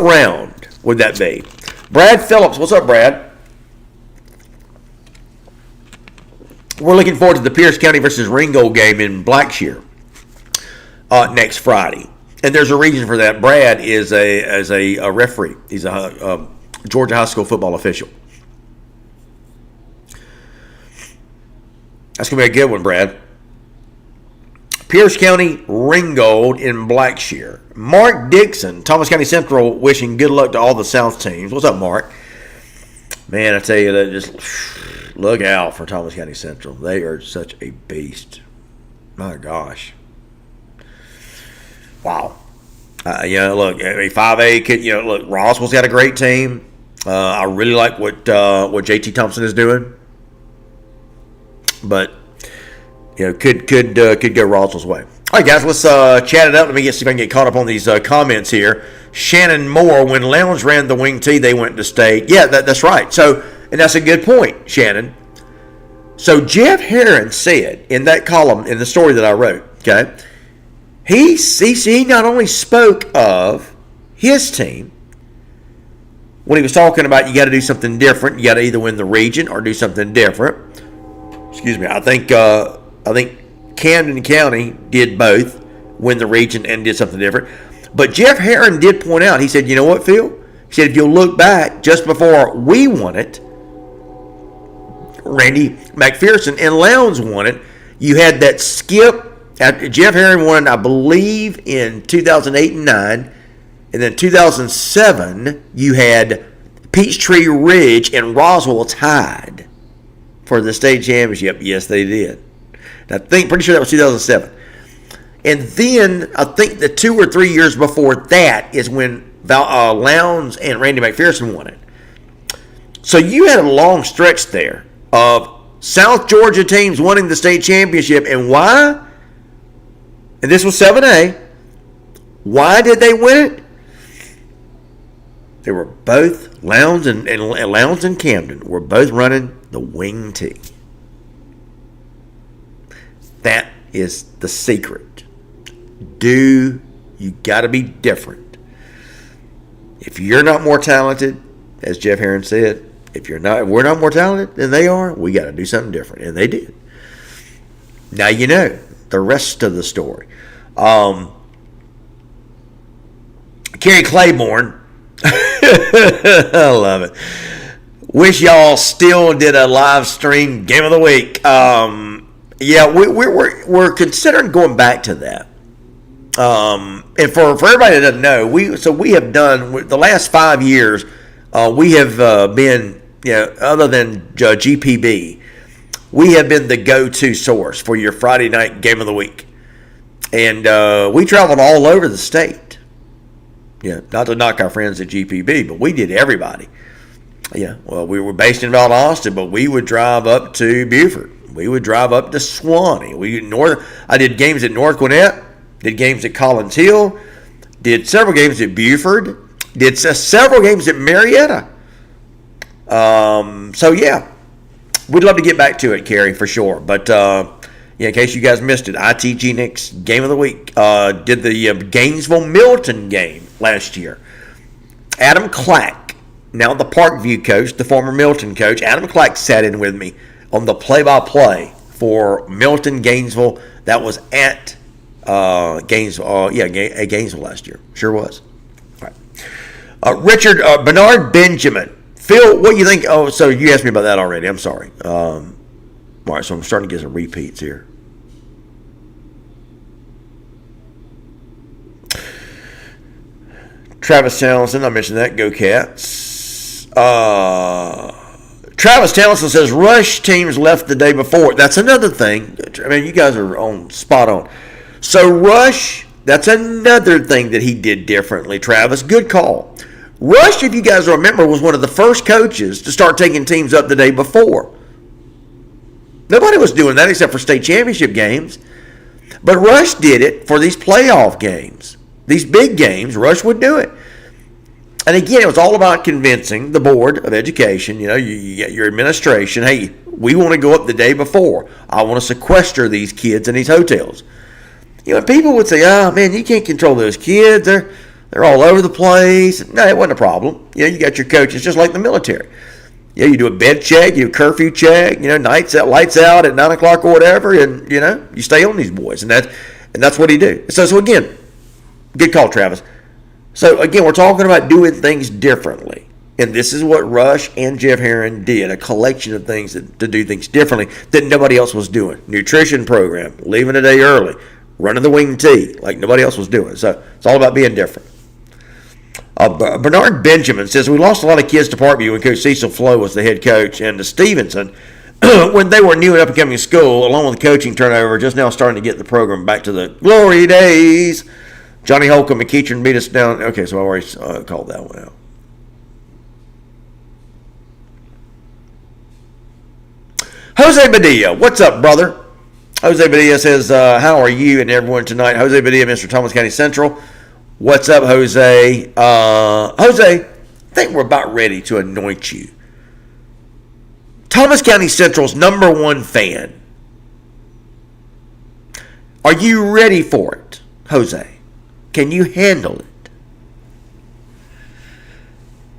round would that be? Brad Phillips, what's up, Brad? We're looking forward to the Pierce County versus Ringgold game in Blackshear next Friday. And there's a reason for that. Brad is a referee. He's a Georgia high school football official. That's going to be a good one, Brad. Pierce County, Ringgold in Blackshear. Mark Dixon, Thomas County Central, wishing good luck to all the South teams. What's up, Mark? Man, I tell you, that just look out for Thomas County Central. They are such a beast. My gosh. Wow. Look, 5A, look, Roswell's got a great team. I really like what JT Thompson is doing. But, could go Roswell's way. All right, guys, let's chat it up. Let me see if I can get caught up on these comments here. Shannon Moore, when Lowndes ran the wing T, they went to state. Yeah, that's right. So, and that's a good point, Shannon. So Jeff Herron said in that column in the story that I wrote, okay, he not only spoke of his team when he was talking about you got to do something different. You got to either win the region or do something different. Excuse me. I think Camden County did both, win the region and did something different. But Jeff Herron did point out, he said, you know what, Phil? He said, if you'll look back, just before we won it, Randy McPherson and Lowndes won it, you had that skip. Jeff Herron won, I believe, in 2008 and 9. And then 2007, you had Peachtree Ridge and Roswell tied for the state championship. Yes, they did. And pretty sure that was 2007. And then I think the 2 or 3 years before that is when Lowndes and Randy McPherson won it. So you had a long stretch there of South Georgia teams winning the state championship. And why? And this was 7A. Why did they win it? They were both, Lowndes and Camden were both running the wing T. That is the secret. You got to be different. If you're not more talented, as Jeff Herron said, if we're not more talented than they are, we got to do something different. And they did. Now you know the rest of the story. Kerry Claiborne. I love it. Wish y'all still did a live stream game of the week. Yeah, we're considering going back to that. And for everybody that doesn't know, we have done the last 5 years. We have been, other than GPB, we have been the go-to source for your Friday night game of the week, and we traveled all over the state. Yeah, not to knock our friends at GPB, but we did everybody. Yeah, well, we were based in Valdosta, but we would drive up to Beaufort. We would drive up to Swanee. I did games at North Gwinnett, did games at Collins Hill, did several games at Buford, did several games at Marietta. So, yeah, we'd love to get back to it, Kerry, for sure. But, in case you guys missed it, ITG Nick's Game of the Week did the Gainesville-Milton game last year. Adam Clack, now the Parkview coach, the former Milton coach, Adam Clack sat in with me on the play-by-play for Milton-Gainesville. That was at Gainesville, at Gainesville last year. Sure was. All right. Richard Bernard Benjamin. Phil, what do you think? Oh, so you asked me about that already. I'm sorry. All right, so I'm starting to get some repeats here. Travis Townsend, I mentioned that. Go Cats. Travis Townsend says Rush teams left the day before. That's another thing. I mean, you guys are spot on. So Rush, that's another thing that he did differently. Travis, good call. Rush, if you guys remember, was one of the first coaches to start taking teams up the day before. Nobody was doing that except for state championship games. But Rush did it for these playoff games. These big games, Rush would do it. And again, it was all about convincing the Board of Education, you get your administration, hey, we want to go up the day before. I want to sequester these kids in these hotels. People would say, oh, man, you can't control those kids. They're all over the place. No, it wasn't a problem. You got your coaches, just like the military. You do a bed check, you do a curfew check, lights out at 9 o'clock or whatever, and, you stay on these boys. And that's what he do. So again, good call, Travis. So, again, we're talking about doing things differently. And this is what Rush and Jeff Herron did, a collection of things to do things differently that nobody else was doing. Nutrition program, leaving a day early, running the wing tee like nobody else was doing. So, it's all about being different. Bernard Benjamin says, we lost a lot of kids to Parkview when Coach Cecil Flo was the head coach, and to Stevenson when they were new and up-and-coming school, along with the coaching turnover, just now starting to get the program back to the glory days. Johnny Holcomb and Keatron beat us down. Okay, so I already called that one out. Jose Padilla, what's up, brother? Jose Padilla says, how are you and everyone tonight? Jose Padilla, Mr. Thomas County Central. What's up, Jose? Jose, I think we're about ready to anoint you Thomas County Central's #1 fan. Are you ready for it, Jose? Can you handle it?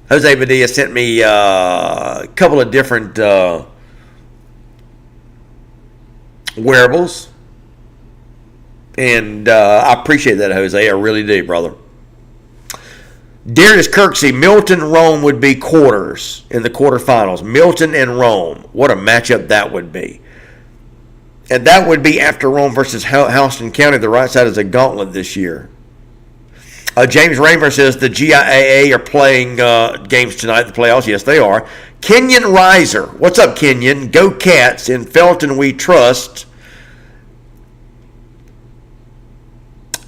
Jose Padilla sent me a couple of different wearables. And I appreciate that, Jose. I really do, brother. Darius Kirksey, Milton Rome would be quarters in the quarterfinals. Milton and Rome. What a matchup that would be. And that would be after Rome versus Houston County. The right side is a gauntlet this year. James Raymer says the GIAA are playing games tonight, the playoffs. Yes, they are. Kenyon Reiser. What's up, Kenyon? Go Cats. In Felton we trust.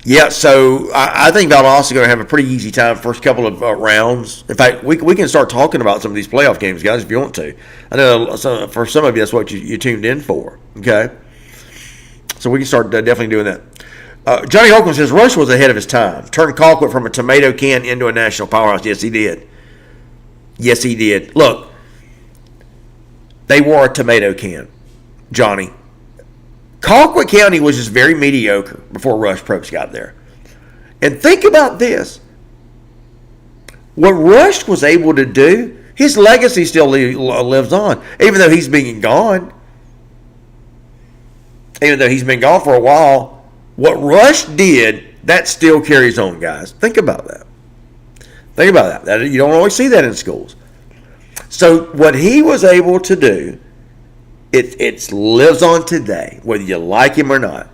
Yeah, so I think Valdosta is going to have a pretty easy time first couple of rounds. In fact, we can start talking about some of these playoff games, guys, if you want to. I know for some of you that's what you tuned in for, okay? So we can start definitely doing that. Johnny Holcomb says, Rush was ahead of his time. Turned Colquitt from a tomato can into a national powerhouse. Yes, he did. Yes, he did. Look, they wore a tomato can, Johnny. Colquitt County was just very mediocre before Rush Probst got there. And think about this. What Rush was able to do, his legacy still lives on, even though he's been gone. Even though he's been gone for a while, what Rush did, that still carries on, guys. Think about that. Think about that. You don't always see that in schools. So what he was able to do, it lives on today, whether you like him or not.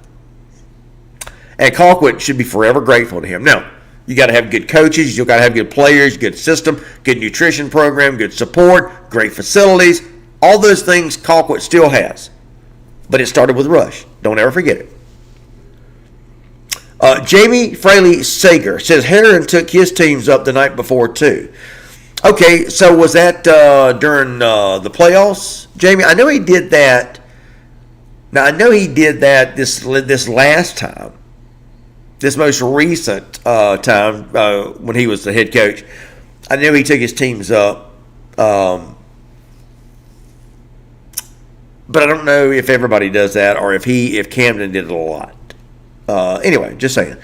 And Colquitt should be forever grateful to him. Now, you got to have good coaches. You got to have good players, good system, good nutrition program, good support, great facilities. All those things Colquitt still has. But it started with Rush. Don't ever forget it. Jamie Fraley Sager says Herron took his teams up the night before too. Okay, so was that during the playoffs, Jamie? I know he did that. Now I know he did that this last time, this most recent time when he was the head coach. I know he took his teams up, but I don't know if everybody does that or if Camden did it a lot. Anyway, just saying.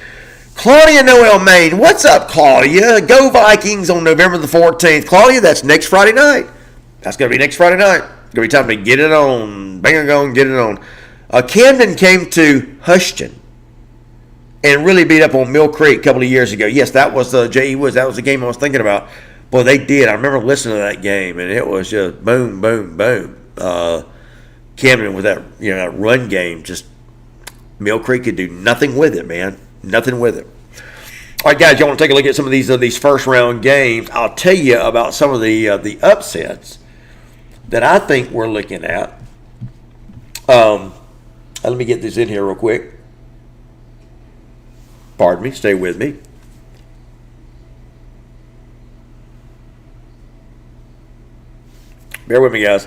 Claudia Noel Main. What's up, Claudia? Go Vikings on November the 14th. Claudia, that's next Friday night. That's going to be next Friday night. It's going to be time to get it on. Bang on, get it on. Camden came to Houston and really beat up on Mill Creek a couple of years ago. Yes, that was J.E. Woods. That was the game I was thinking about. Boy, they did. I remember listening to that game, and it was just boom, boom, boom. Camden with that, that run game, just Mill Creek could do nothing with it, man. Nothing with it. All right, guys, you want to take a look at some of these first round games? I'll tell you about some of the upsets that I think we're looking at. Let me get this in here real quick. Pardon me. Stay with me. Bear with me, guys.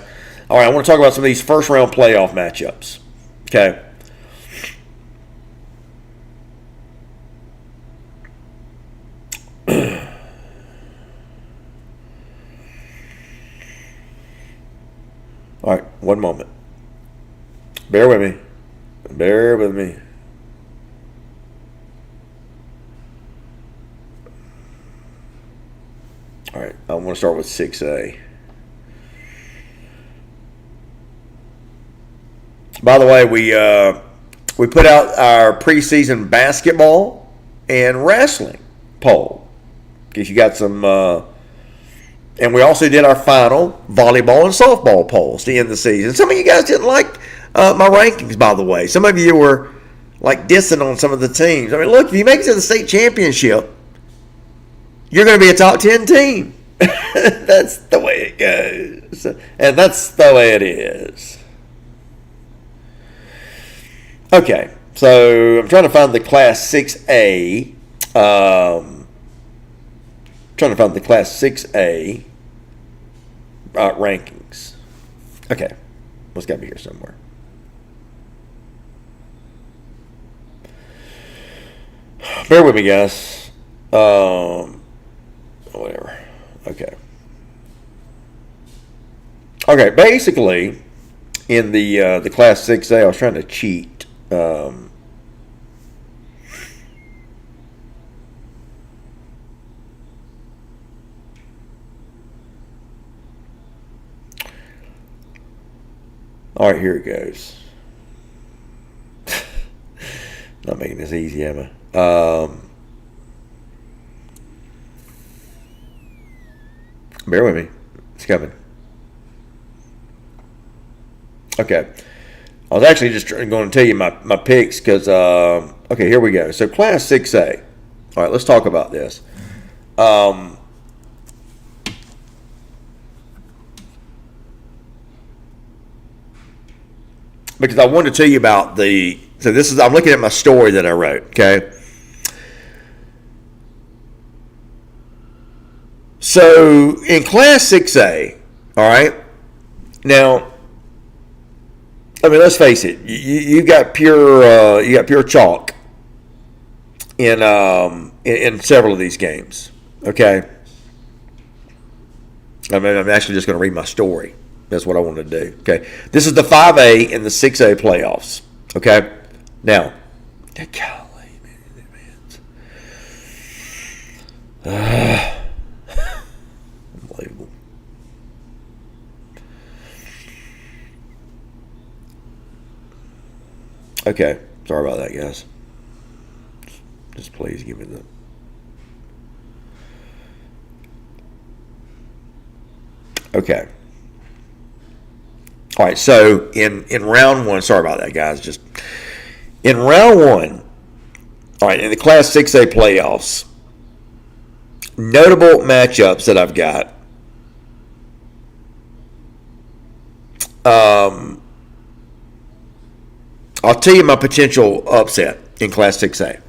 All right, I want to talk about some of these first-round playoff matchups. Okay. All right, one moment. Bear with me. Bear with me. All right, I want to start with 6A. By the way, we put out our preseason basketball and wrestling poll. In case you got some, and we also did our final volleyball and softball polls to end the season. Some of you guys didn't like my rankings, by the way. Some of you were like dissing on some of the teams. I mean, look, if you make it to the state championship, you're going to be a top 10 team. That's the way it goes, and that's the way it is. Okay, so I'm trying to find the Class 6A. Trying to find the Class 6A rankings. Okay, it's got to be here somewhere. Bear with me, guys. Whatever. Okay. Okay, basically, in the Class 6A, I was trying to cheat. All right, here it goes. Not making this easy, am I? Bear with me. It's coming. Okay. I was actually just going to tell you my picks because, okay, here we go. So Class 6A. All right, let's talk about this. Because I wanted to tell you about I'm looking at my story that I wrote, okay? So in Class 6A, all right, now, I mean, let's face it. You got pure chalk in several of these games. Okay. I mean, I'm actually just going to read my story. That's what I want to do. Okay. This is the 5A and the 6A playoffs. Okay. Now, golly, man, unbelievable. Okay, sorry about that, guys. Just please give me the. Okay. All right, so in round one, sorry about that, guys. Just in round one, all right, in the Class 6A playoffs, notable matchups that I've got. I'll tell you my potential upset in Class 6A.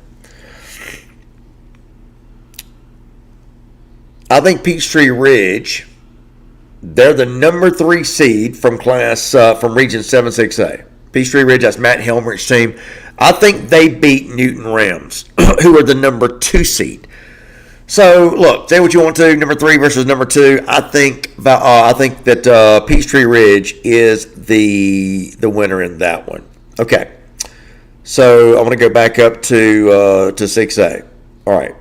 I think Peachtree Ridge, they're the number 3 seed from Region 7-6A. Peachtree Ridge, that's Matt Helmrich's team. I think they beat Newton Rams, who are the number 2 seed. So, look, say what you want to, number 3 versus number 2. I think that Peachtree Ridge is the winner in that one. Okay, so I'm going to go back up to 6A. All right.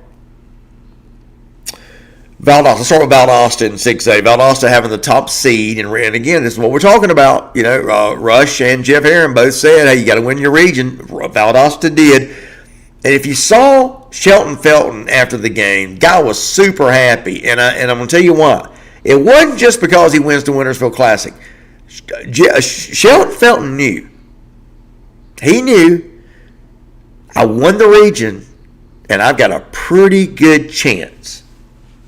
Valdosta. Let's start with Valdosta in 6A. Valdosta having the top seed, and again, this is what we're talking about. You know, Rush and Jeff Aaron both said, "Hey, you got to win your region." Valdosta did, and if you saw Shelton Felton after the game, guy was super happy, and I'm going to tell you why. It wasn't just because he wins the Wintersville Classic. Shelton Felton knew. He knew I won the region, and I've got a pretty good chance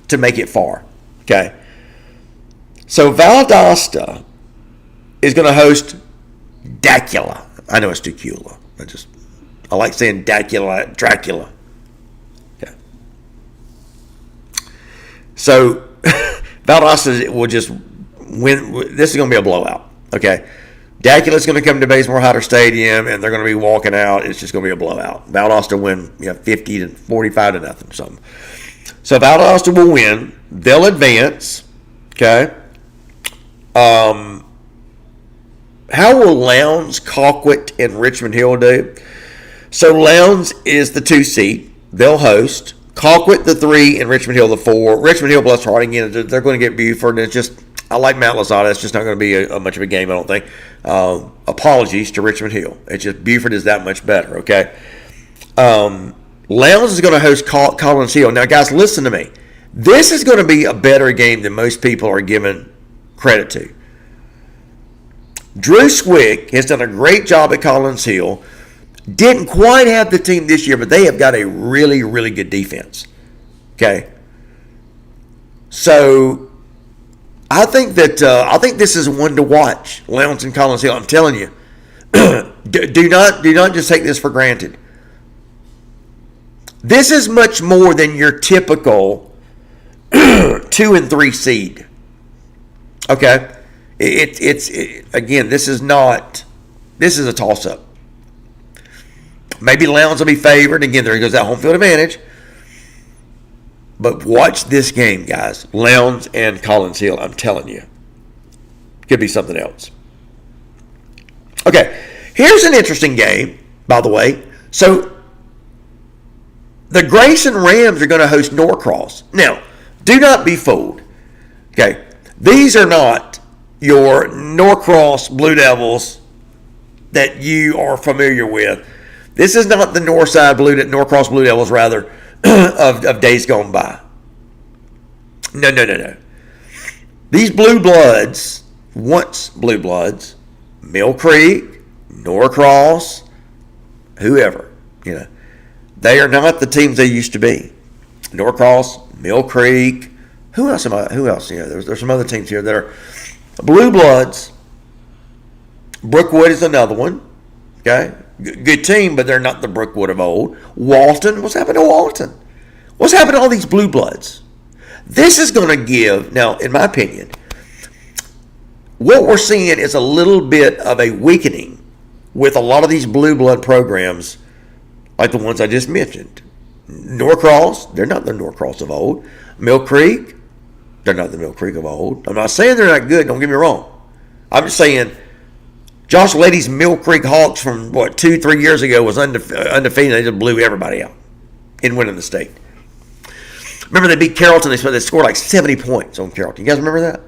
to make it far. Okay. So Valdosta is going to host Dacula. I know it's Dracula. I like saying Dracula. Okay. So Valdosta will just win. This is going to be a blowout. Okay. Dacula's going to come to Bazemore Hyder Stadium, and they're going to be walking out. It's just going to be a blowout. Valdosta win 50 to 45 to nothing, something. So Valdosta will win. They'll advance. Okay. How will Lowndes, Colquitt, and Richmond Hill do? So Lowndes is the 2 seed. They'll host. Colquitt the 3 and Richmond Hill the 4. Richmond Hill, bless her heart, again, they're going to get Buford. And it's just, I like Mount Lozada. It's just not going to be a much of a game, I don't think. Apologies to Richmond Hill. It's just Buford is that much better, okay? Lowndes is going to host Collins Hill. Now, guys, listen to me. This is going to be a better game than most people are giving credit to. Drew Swick has done a great job at Collins Hill. Didn't quite have the team this year, but they have got a really, really good defense. Okay? So, I think this is one to watch, Lowndes and Collins Hill. I'm telling you, do not just take this for granted. This is much more than your typical 2 and 3 seed. Okay, again, this is a toss up. Maybe Lowndes will be favored. Again, there goes that home field advantage. But watch this game, guys. Lowndes and Collins Hill, I'm telling you. Could be something else. Okay, here's an interesting game, by the way. So, the Grayson Rams are going to host Norcross. Now, do not be fooled. Okay, these are not your Norcross Blue Devils that you are familiar with. This is not the Norcross Blue Devils, rather, of days gone by. No. These Blue Bloods, once Blue Bloods, Mill Creek, Norcross, whoever, they are not the teams they used to be. Norcross, Mill Creek, who else? There's some other teams here that are Blue Bloods. Brookwood is another one. Okay, good team, but they're not the Brookwood of old. Walton, what's happened to Walton? What's happened to all these Blue Bloods? This is going to give, now, in my opinion, what we're seeing is a little bit of a weakening with a lot of these Blue Blood programs, like the ones I just mentioned. Norcross, they're not the Norcross of old. Mill Creek, they're not the Mill Creek of old. I'm not saying they're not good, don't get me wrong. I'm just saying Josh Lady's Mill Creek Hawks from, 2-3 years ago was undefeated. They just blew everybody out in winning the state. Remember they beat Carrollton. They scored like 70 points on Carrollton. You guys remember that?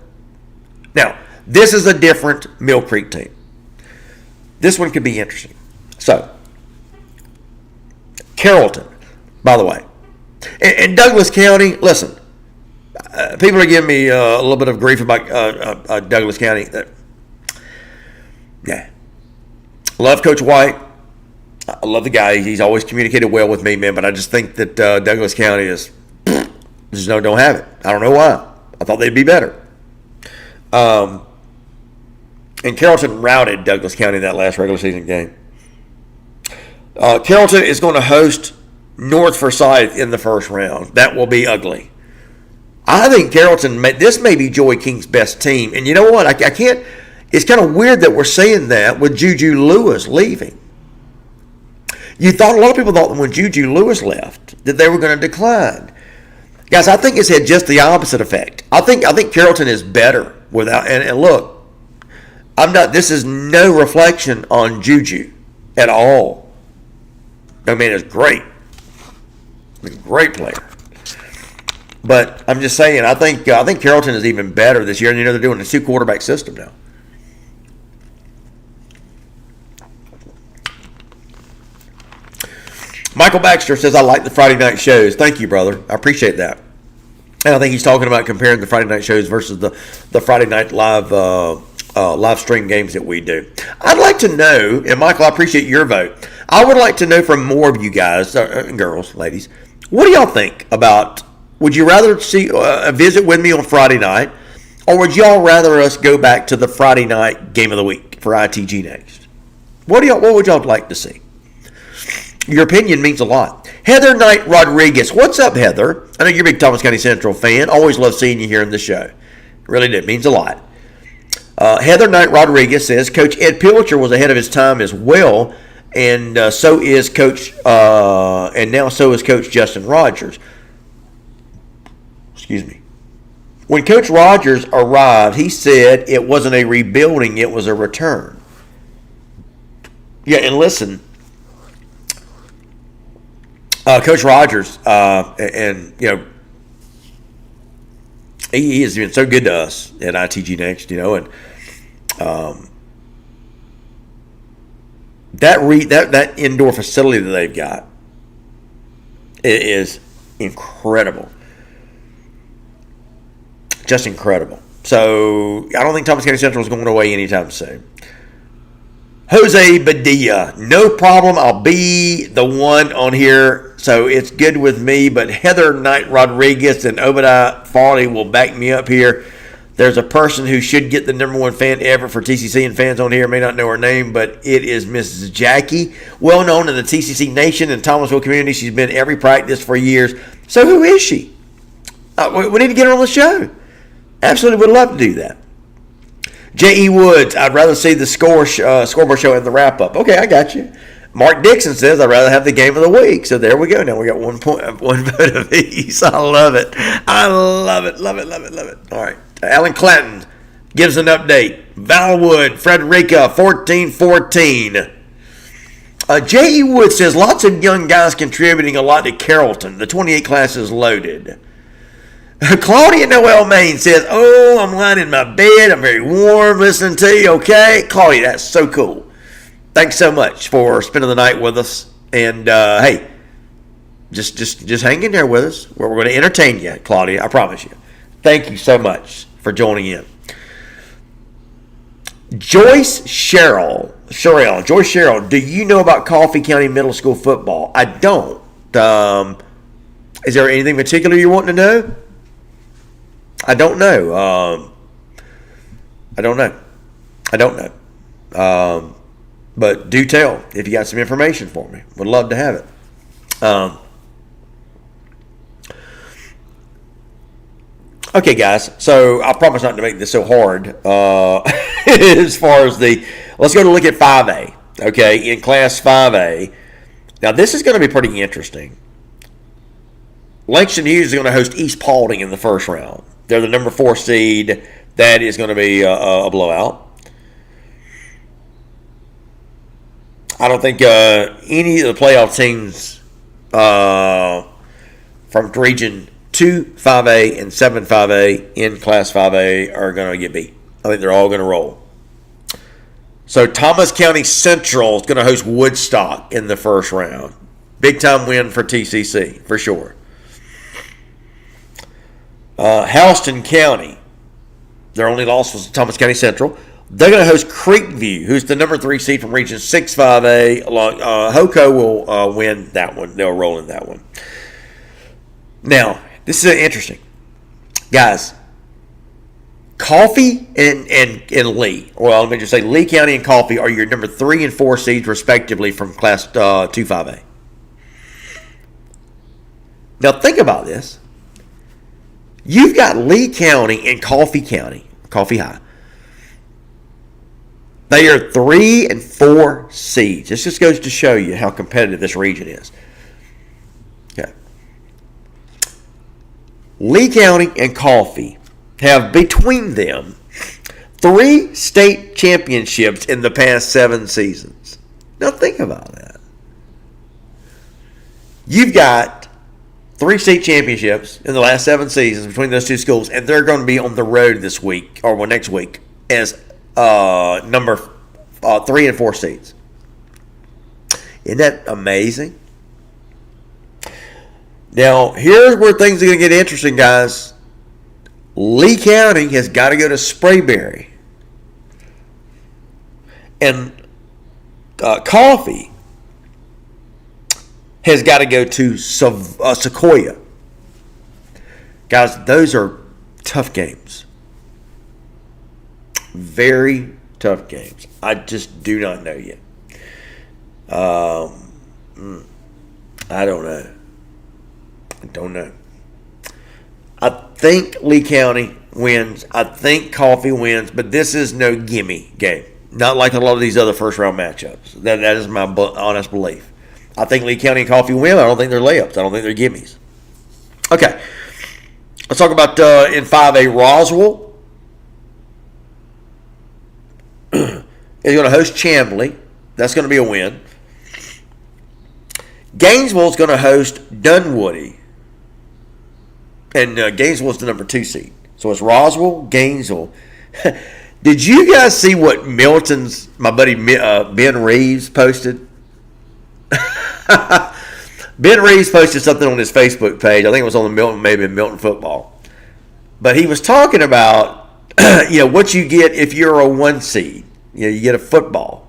Now, this is a different Mill Creek team. This one could be interesting. So, Carrollton, by the way. And Douglas County, listen, people are giving me a little bit of grief about Douglas County. Yeah. Love Coach White. I love the guy. He's always communicated well with me, man, but I just think that Douglas County don't have it. I don't know why. I thought they'd be better. And Carrollton routed Douglas County in that last regular season game. Carrollton is going to host North Forsyth in the first round. That will be ugly. I think Carrollton, this may be Joey King's best team. And you know what? I can't. It's kind of weird that we're saying that with Juju Lewis leaving. A lot of people thought that when Juju Lewis left that they were going to decline. Guys, I think it's had just the opposite effect. I think Carrollton is better without. And look, this is no reflection on Juju at all. I mean, it's great. He's a great player. But I'm just saying, I think Carrollton is even better this year. And they're doing a 2-quarterback system now. Michael Baxter says, I like the Friday night shows. Thank you, brother. I appreciate that. And I think he's talking about comparing the Friday night shows versus the Friday night live stream games that we do. I'd like to know, and Michael, I appreciate your vote. I would like to know from more of you guys, girls, ladies, what do y'all think about, would you rather see a visit with me on Friday night, or would y'all rather us go back to the Friday night game of the week for ITG next? What would y'all like to see? Your opinion means a lot. Heather Knight Rodriguez. What's up, Heather? I know you're a big Thomas County Central fan. Always love seeing you here in the show. Really do. It means a lot. Heather Knight Rodriguez says Coach Ed Pilcher was ahead of his time as well, and so is Coach, and now so is Coach Justin Rogers. Excuse me. When Coach Rogers arrived, he said it wasn't a rebuilding; it was a return. Yeah, and listen, Coach Rogers, and you know, he has been so good to us at ITG Next, you know, and that indoor facility that they've got is incredible, just incredible. So I don't think Thomas County Central is going away anytime soon. Jose Badilla, no problem. I'll be the one on here, so it's good with me. But Heather Knight Rodriguez and Obadiah Farley will back me up here. There's a person who should get the #1 fan ever for TCC, and fans on here may not know her name, but it is Mrs. Jackie, well known in the TCC Nation and Thomasville community. She's been every practice for years. So who is she? We need to get her on the show. Absolutely would love to do that. J.E. Woods, I'd rather see the scoreboard show and the wrap-up. Okay, I got you. Mark Dixon says, I'd rather have the game of the week. So there we go. Now we got 1 point, 1 vote apiece. I love it. I love it. Love it, love it, love it. All right. Alan Clanton gives an update. Valwood, Frederica, 14-14. J.E. Woods says, lots of young guys contributing a lot to Carrollton. The 28 class is loaded. Claudia Noel Main says, oh, I'm lying in my bed. I'm very warm listening to you, okay? Claudia, that's so cool. Thanks so much for spending the night with us. And, hey, just hang in there with us. We're going to entertain you, Claudia, I promise you. Thank you so much for joining in. Joyce Sherrill, do you know about Coffee County Middle School football? I don't. Is there anything particular you want to know? I don't know. But do tell if you got some information for me. Would love to have it. Okay, guys. So I promise not to make this so hard. As far as let's go to look at 5A. Okay, in Class 5A. Now this is going to be pretty interesting. Langston Hughes is going to host East Paulding in the first round. They're the number 4 seed. That is going to be a blowout. I don't think any of the playoff teams from Region 2 5A and 7 5A in Class 5A are going to get beat. I think they're all going to roll. So Thomas County Central is going to host Woodstock in the first round. Big time win for TCC, for sure. Houston County, their only loss was Thomas County Central. They're going to host Creekview, who's the number 3 seed from Region 6 5A. HOCO will win that one. They'll roll in that one. Now, this is interesting. Guys, Coffee and Lee, well, let me just say Lee County and Coffee are your number 3 and 4 seeds, respectively, from Class 2 5A. Now, think about this. You've got Lee County and Coffee County, Coffee High. They are 3 and 4 seeds. This just goes to show you how competitive this region is. Okay. Lee County and Coffee have between them 3 state championships in the past 7 seasons. Now think about that. You've got 3 state championships in the last 7 seasons between those 2 schools, and they're going to be on the road this week, or next week, as number 3 and 4 seeds. Isn't that amazing? Now, here's where things are going to get interesting, guys. Lee County has got to go to Sprayberry. And Coffee has got to go to Sequoia. Guys, those are tough games. Very tough games. I just do not know yet. I don't know. I think Lee County wins. I think Coffee wins, but this is no gimme game. Not like a lot of these other first-round matchups. That is my honest belief. I think Lee County and Coffee win. I don't think they're layups. I don't think they're gimmies. Okay. Let's talk about in 5A, Roswell is going to host Chamblee. That's going to be a win. Gainesville is going to host Dunwoody. And Gainesville is the number 2 seed. So it's Roswell, Gainesville. Did you guys see what my buddy Ben Reeves posted? Ben Reeves posted something on his Facebook page. I think it was on the Milton Football. But he was talking about, what you get if you're a 1 seed. You get a football.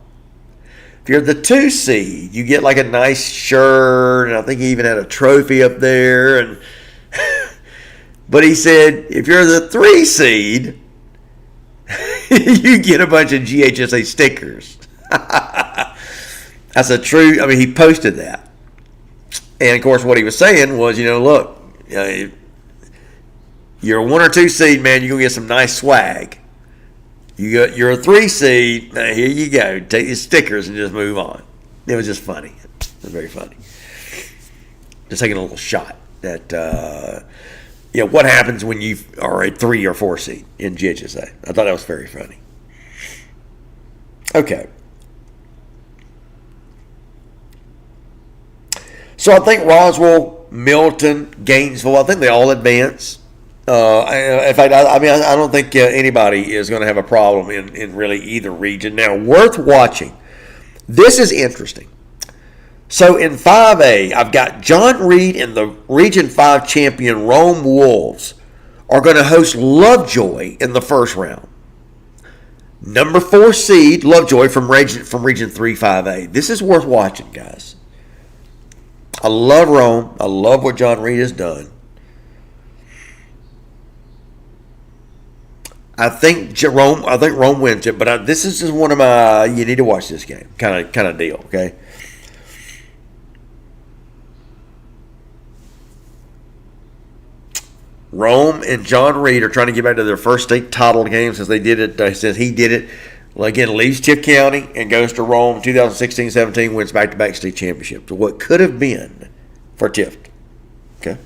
If you're the 2 seed, you get like a nice shirt, and I think he even had a trophy up there. And but he said, if you're the 3 seed, you get a bunch of GHSA stickers. That's a true. I mean, he posted that. And, of course, what he was saying was, look, you're a 1 or 2 seed, man, you're going to get some nice swag. You're a 3 seed, now here you go. Take your stickers and just move on. It was just funny. It was very funny. Just taking a little shot at, what happens when you are a 3 or 4 seed in GHSA. I thought that was very funny. Okay. So I think Roswell, Milton, Gainesville, I think they all advance. In fact, I don't think anybody is going to have a problem in really either region. Now, worth watching. This is interesting. So in 5A, I've got John Reed and the Region 5 champion Rome Wolves are going to host Lovejoy in the first round. Number 4 seed, Lovejoy from Region 3 5A. This is worth watching, guys. I love Rome. I love what John Reed has done. I think Rome wins it, but this is just one of my you need to watch this game kind of deal. Okay. Rome and John Reed are trying to get back to their first state title game since he did it. Well, again, leaves Tift County and goes to Rome 2016-17, wins back-to-back state championships. So what could have been for Tift. Okay.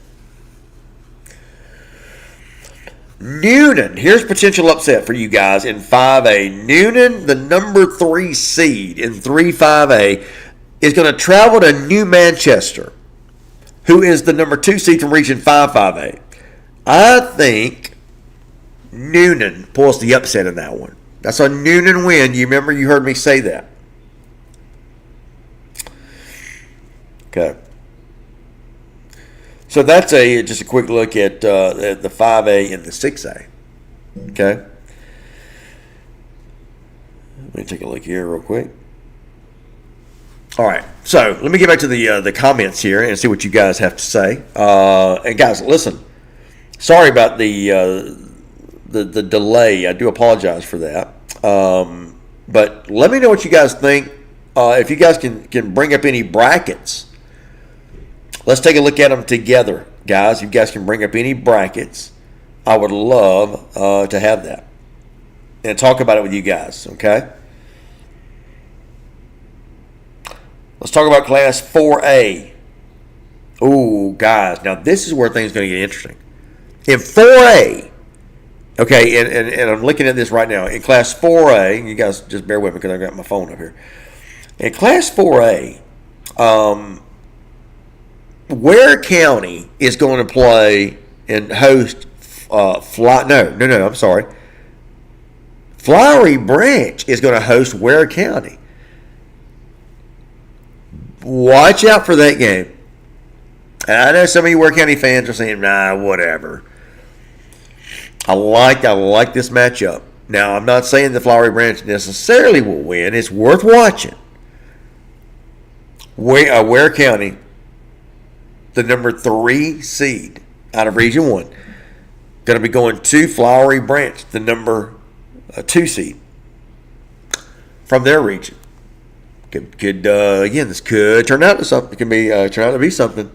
Newnan, here's potential upset for you guys in 5A. Newnan, the number 3 seed in 3-5A, is going to travel to New Manchester, who is the number 2 seed from Region 5-5A. I think Newnan pulls the upset in that one. That's a Newnan win. You remember you heard me say that. Okay. So that's just a quick look at the 5A and the 6A. Okay. Let me take a look here real quick. All right. So let me get back to the comments here and see what you guys have to say. And guys, listen. Sorry about the delay. I do apologize for that. But let me know what you guys think. If you guys can bring up any brackets, let's take a look at them together, guys. If you guys can bring up any brackets, I would love to have that and talk about it with you guys, okay? Let's talk about Class 4A. Ooh, guys. Now, this is where things are going to get interesting. In 4A, okay, and I'm looking at this right now. In Class 4A, you guys just bear with me because I've got my phone up here. In Class 4A, Ware County is going to play and host I'm sorry. Flowery Branch is going to host Ware County. Watch out for that game. And I know some of you Ware County fans are saying, nah, whatever. I like this matchup. Now, I'm not saying the Flowery Branch necessarily will win. It's worth watching. Ware County, the number 3 seed out of Region 1, going to be going to Flowery Branch, the number 2 seed from their region. Again, this could turn out to something. It can be turn out to be something.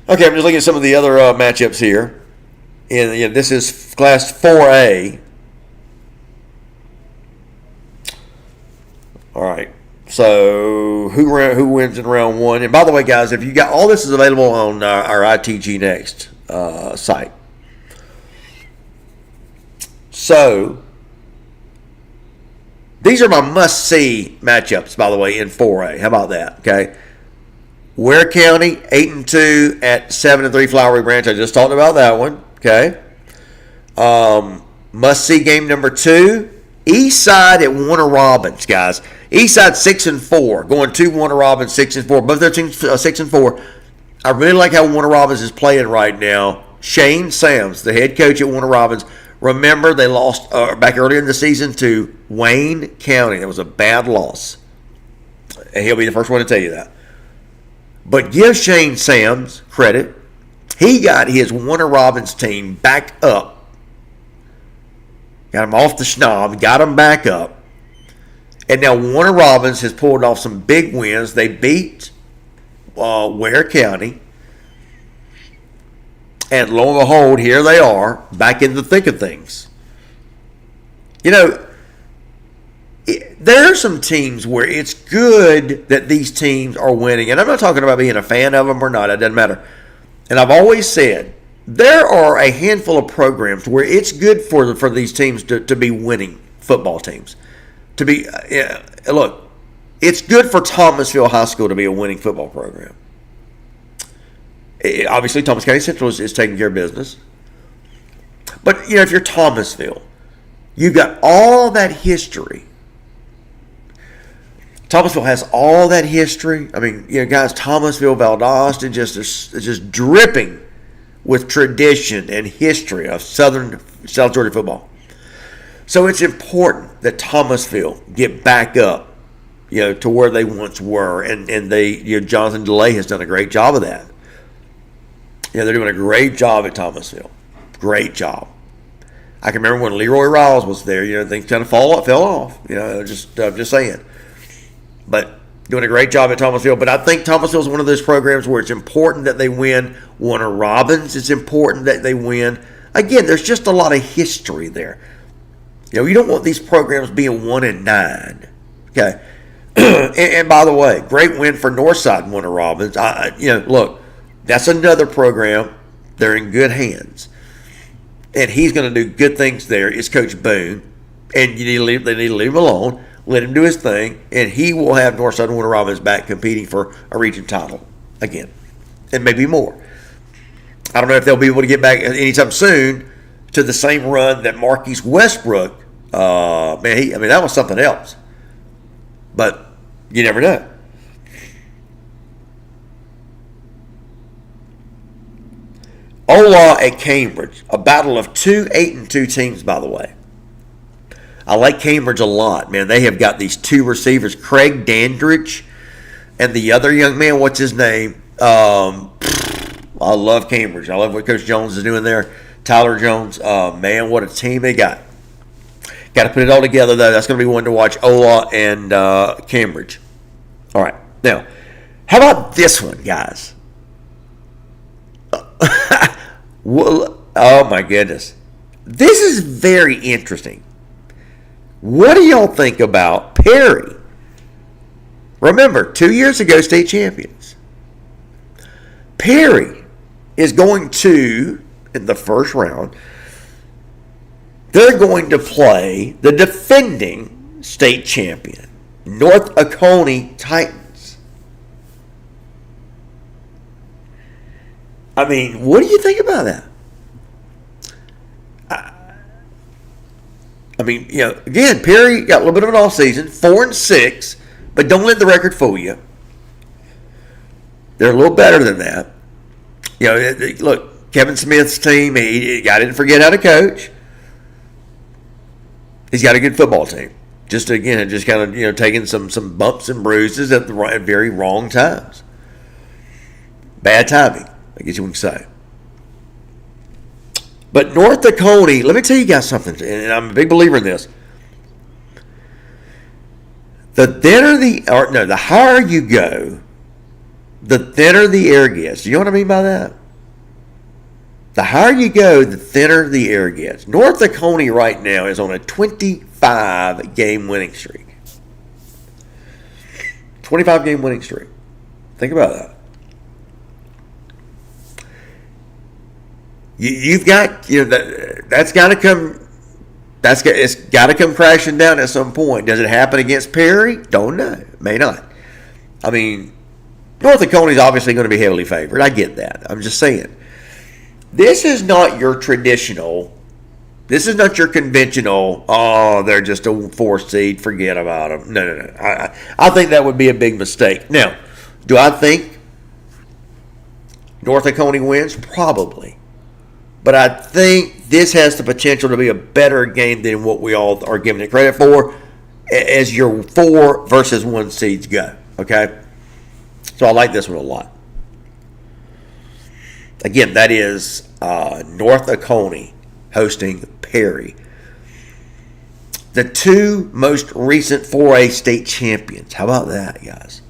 Okay, I'm just looking at some of the other matchups here. this is Class 4A. All right. So who wins in round one? And by the way, guys, if you got all this is available on our ITG Next site. So these are my must-see matchups, by the way, in 4A. How about that? Okay. Ware County 8-2 at 7-3 Flowery Branch. I just talked about that one. Okay. Must-see game number 2. Eastside at Warner Robins, guys. Eastside 6-4, going to Warner Robins 6-4. Both their teams 6-4. I really like how Warner Robins is playing right now. Shane Sams, the head coach at Warner Robins. Remember, they lost back earlier in the season to Wayne County. That was a bad loss, and he'll be the first one to tell you that. But give Shane Sams credit. He got his Warner Robins team back up. Got him off the schnob, got him back up. And now Warner Robins has pulled off some big wins. They beat Ware County. And lo and behold, here they are, back in the thick of things. There are some teams where it's good that these teams are winning. And I'm not talking about being a fan of them or not. It doesn't matter. And I've always said, there are a handful of programs where it's good for these teams to be winning football teams. Look, it's good for Thomasville High School to be a winning football program. Obviously, Thomas County Central is taking care of business. But, if you're Thomasville, you've got all that history. Thomasville has all that history. I mean, guys, Thomasville, Valdosta is just dripping with tradition and history of South Georgia football. So it's important that Thomasville get back up, to where they once were, and Jonathan DeLay has done a great job of that. They're doing a great job at Thomasville. Great job. I can remember when Leroy Riles was there, things kind of fell off. Just saying. But doing a great job at Thomasville. But I think Thomasville is one of those programs where it's important that they win. Warner Robins, it's important that they win. Again, there's just a lot of history there. You don't want these programs being 1-9. Okay. and by the way, great win for Northside Warner Robins. Look, that's another program. They're in good hands. And he's going to do good things there. It's Coach Boone. And they need to leave him alone. Let him do his thing. And he will have Northside Warner Robins back competing for a region title again. And maybe more. I don't know if they'll be able to get back anytime soon to the same run that Marquise Westbrook. That was something else. But you never know. Ola at Cambridge, a battle of two 8-2 teams, by the way. I like Cambridge a lot, man. They have got these two receivers, Craig Dandridge and the other young man, what's his name? I love Cambridge. I love what Coach Jones is doing there. Tyler Jones, man, what a team they got. Got to put it all together, though. That's going to be one to watch, Ola and Cambridge. All right. Now, how about this one, guys? Oh, my goodness. This is very interesting. What do y'all think about Perry? Remember, 2 years ago, state champions. Perry is going to, in the first round, they're going to play the defending state champion, North Oconee Titans. I mean, what do you think about that? Again, Perry got a little bit of an off season, 4-6, but don't let the record fool you. They're a little better than that. Look, Kevin Smith's team, I didn't forget how to coach. He's got a good football team. Just kind of taking some bumps and bruises at the very wrong times. Bad timing, I guess you would say. But North Oconee, let me tell you guys something, and I'm a big believer in this. The higher you go, the thinner the air gets. You know what I mean by that? The higher you go, the thinner the air gets. North Oconee right now is on a 25-game winning streak. 25-game winning streak. Think about that. You've got, that's got to come. It's got to come crashing down at some point. Does it happen against Perry? Don't know. May not. I mean, North Oconee is obviously going to be heavily favored. I get that. I'm just saying. This is not your traditional. This is not your conventional. Oh, they're just a 4 seed. Forget about them. No. I think that would be a big mistake. Now, do I think North Oconee wins? Probably. But I think this has the potential to be a better game than what we all are giving it credit for as your 4 versus 1 seeds go. Okay? So I like this one a lot. Again, that is North Oconee hosting Perry. The 2 most recent 4A state champions. How about that, guys?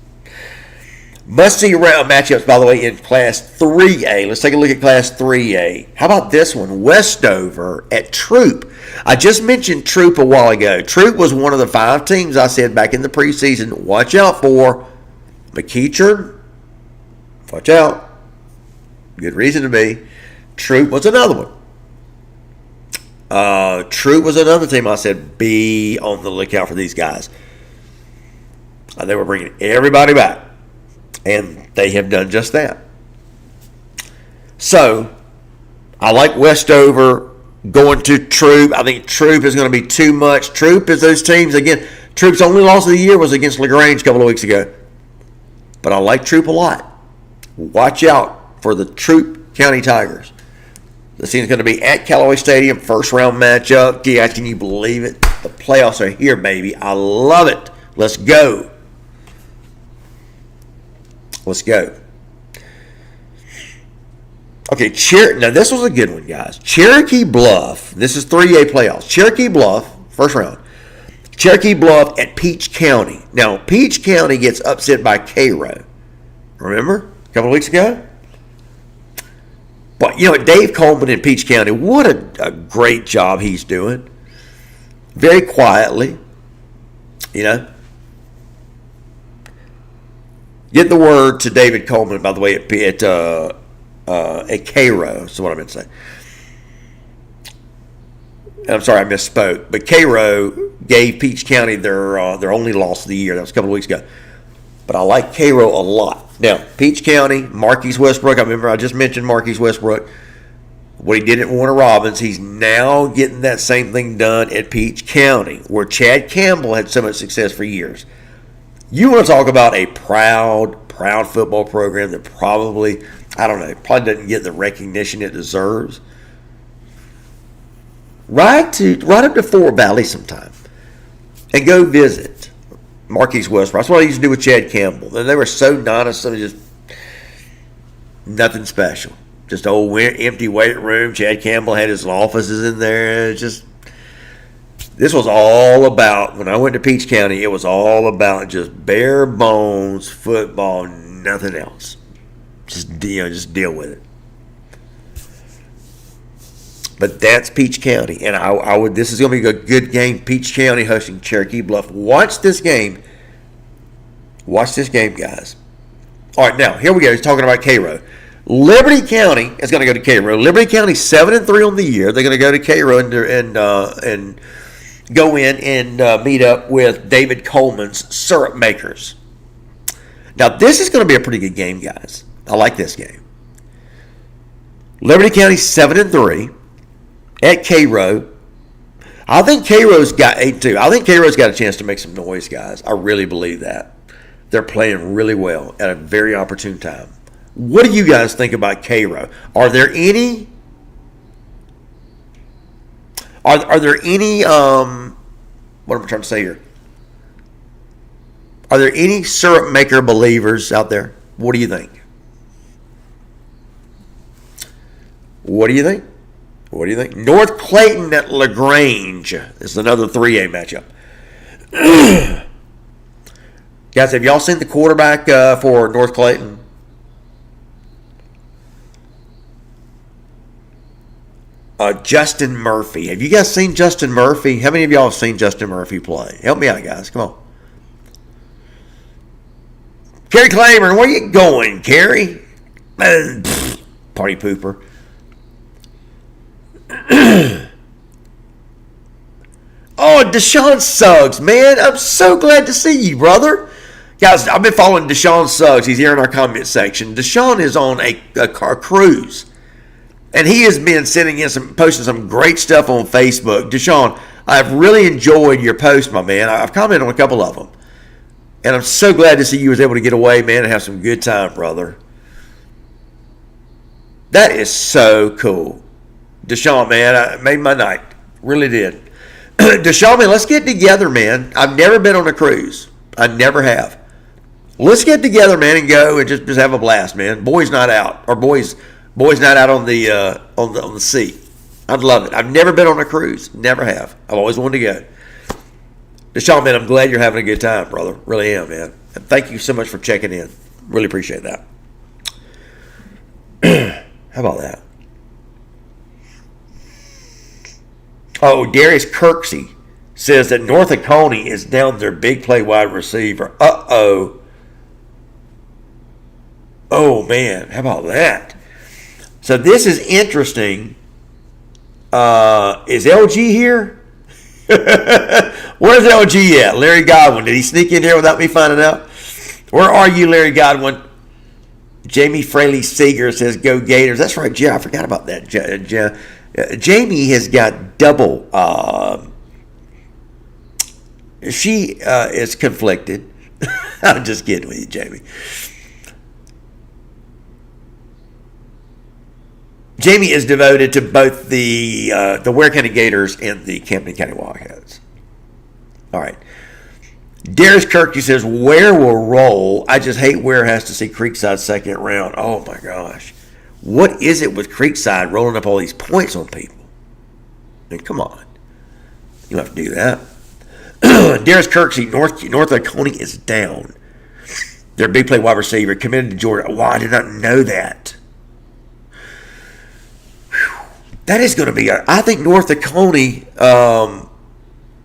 Must-see round matchups, by the way, in Class 3A. Let's take a look at Class 3A. How about this one? Westover at Troop. I just mentioned Troop a while ago. Troop was one of the 5 teams I said back in the preseason, watch out for. McEachern, watch out. Good reason to be. Troop was another one. Troop was another team I said, be on the lookout for these guys. They were bringing everybody back. And they have done just that. So, I like Westover going to Troop. I think Troop is going to be too much. Troop is those teams. Again, Troop's only loss of the year was against LaGrange a couple of weeks ago. But I like Troop a lot. Watch out for the Troop County Tigers. This team's going to be at Callaway Stadium. First round matchup. Guys, can you believe it? The playoffs are here, baby. I love it. Let's go. Let's go. Okay, now this was a good one, guys. Cherokee Bluff. This is 3A playoffs. Cherokee Bluff, first round. Cherokee Bluff at Peach County. Now, Peach County gets upset by Cairo. Remember? A couple of weeks ago? But, Dave Coleman in Peach County, what a great job he's doing. Very quietly, Get the word to David Coleman, by the way, at Cairo. That's what I meant to say. I'm sorry, I misspoke. But Cairo gave Peach County their only loss of the year. That was a couple of weeks ago. But I like Cairo a lot. Now, Peach County, Marquise Westbrook. I just mentioned Marquise Westbrook. What he did at Warner Robins, he's now getting that same thing done at Peach County, where Chad Campbell had so much success for years. You want to talk about a proud football program that probably doesn't get the recognition it deserves. Ride up to Fort Valley sometime and go visit Marquise Westbrook. That's what I used to do with Chad Campbell. And they were so nice, just nothing special. Just old empty weight room. Chad Campbell had his offices in there. This was all about, when I went to Peach County, it was all about just bare bones football, nothing else. Just deal with it. But that's Peach County, and this is going to be a good game. Peach County hosting Cherokee Bluff. Watch this game. Watch this game, guys. All right, now here we go. He's talking about Cairo. Liberty County is going to go to Cairo. Liberty County 7-3 on the year. They're going to go to Cairo and go in and meet up with David Coleman's Syrup Makers. Now, this is going to be a pretty good game, guys. I like this game. Liberty County 7-3 at Cairo. I think Cairo's got 8-2. I think Cairo's got a chance to make some noise, guys. I really believe that. They're playing really well at a very opportune time. What do you guys think about Cairo? Are there any what am I trying to say here? Are there any syrup maker believers out there? What do you think? What do you think? What do you think? North Clayton at LaGrange is another 3A matchup. Guys, have y'all seen the quarterback for North Clayton? Justin Murphy. Have you guys seen Justin Murphy? How many of y'all have seen Justin Murphy play? Help me out, guys. Come on. Kerry Claiborne, where you going, Kerry? Party pooper. Oh, Deshaun Suggs, man. I'm so glad to see you, brother. Guys, I've been following Deshaun Suggs. He's here in our comment section. Deshaun is on a cruise. And he has been posting some great stuff on Facebook. Deshaun, I've really enjoyed your post, my man. I've commented on a couple of them. And I'm so glad to see you was able to get away, man, and have some good time, brother. That is so cool. Deshaun, man, I made my night. Really did. Deshaun, man, let's get together, man. I've never been on a cruise. I never have. Let's get together, man, and go and just have a blast, man. Boys not out. Or boys not out on the sea. I'd love it. I've never been on a cruise. Never have. I've always wanted to go. Deshaun, man, I'm glad you're having a good time, brother. Really am, man. And thank you so much for checking in. Really appreciate that. How about that? Oh, Darius Kirksey says that North Oconee is down their big play wide receiver. Uh-oh. Oh, man. How about that? So this is interesting. Is LG here? Where's LG at? Larry Godwin. Did he sneak in here without me finding out? Where are you, Larry Godwin? Jamie Fraley Seeger says, go Gators. That's right, I forgot about that. Jamie has got double. She is conflicted. I'm just kidding with you, Jamie. Jamie is devoted to both the Ware County Gators and the Camden County Wildcats. All right. Darius Kirky says, Ware will roll. I just hate Ware has to see Creekside second round. Oh, my gosh. What is it with Creekside rolling up all these points on people? I mean, come on. You don't have to do that. Darius Kirksey, North Oconee is down. Their big play wide receiver committed to Georgia. Wow, I did not know that. That is going to be, I think North Oconee,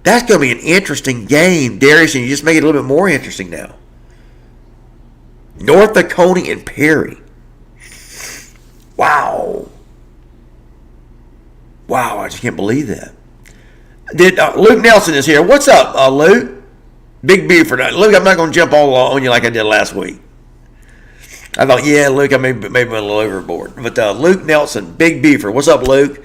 that's going to be an interesting game, Darius, and you just make it a little bit more interesting now. North Oconee and Perry. Wow. Wow, I just can't believe that. Luke Nelson is here. What's up, Luke? Big Buford. Luke, I'm not going to jump all on you like I did last week. I thought, yeah, Luke, I maybe went a little overboard. But Luke Nelson, Big Buford. What's up, Luke?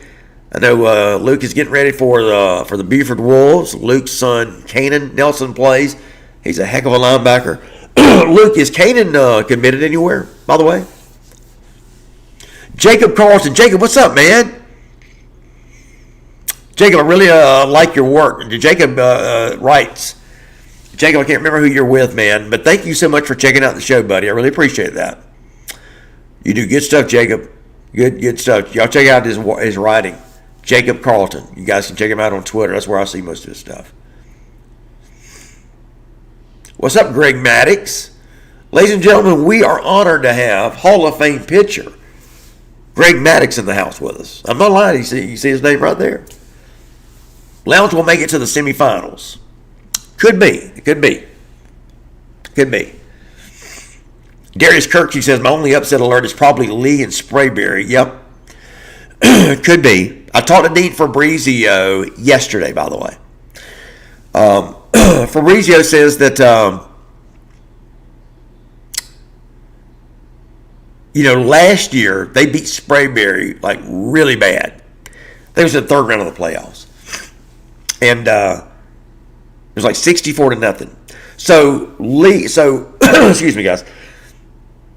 I know Luke is getting ready for the Buford Wolves. Luke's son, Kanan Nelson, plays. He's a heck of a linebacker. Luke, is Kanan committed anywhere, by the way? Jacob Carlson. Jacob, what's up, man? Jacob, I really like your work. Jacob writes. Jacob, I can't remember who you're with, man, but thank you so much for checking out the show, buddy. I really appreciate that. You do good stuff, Jacob. Good stuff. Y'all check out his writing. Jacob Carlton. You guys can check him out on Twitter. That's where I see most of his stuff. What's up, Greg Maddox? Ladies and gentlemen, we are honored to have Hall of Fame pitcher Greg Maddox in the house with us. I'm not lying. You see his name right there. Lounge will make it to the semifinals. Could be. It could be. Could be. Darius Kirksey says, my only upset alert is probably Lee and Sprayberry. Yep. Could be. I talked to Dean Fabrizio yesterday, by the way. Fabrizio says that, last year they beat Sprayberry like really bad. They was in the third round of the playoffs. And it was like 64-0. So excuse me, guys.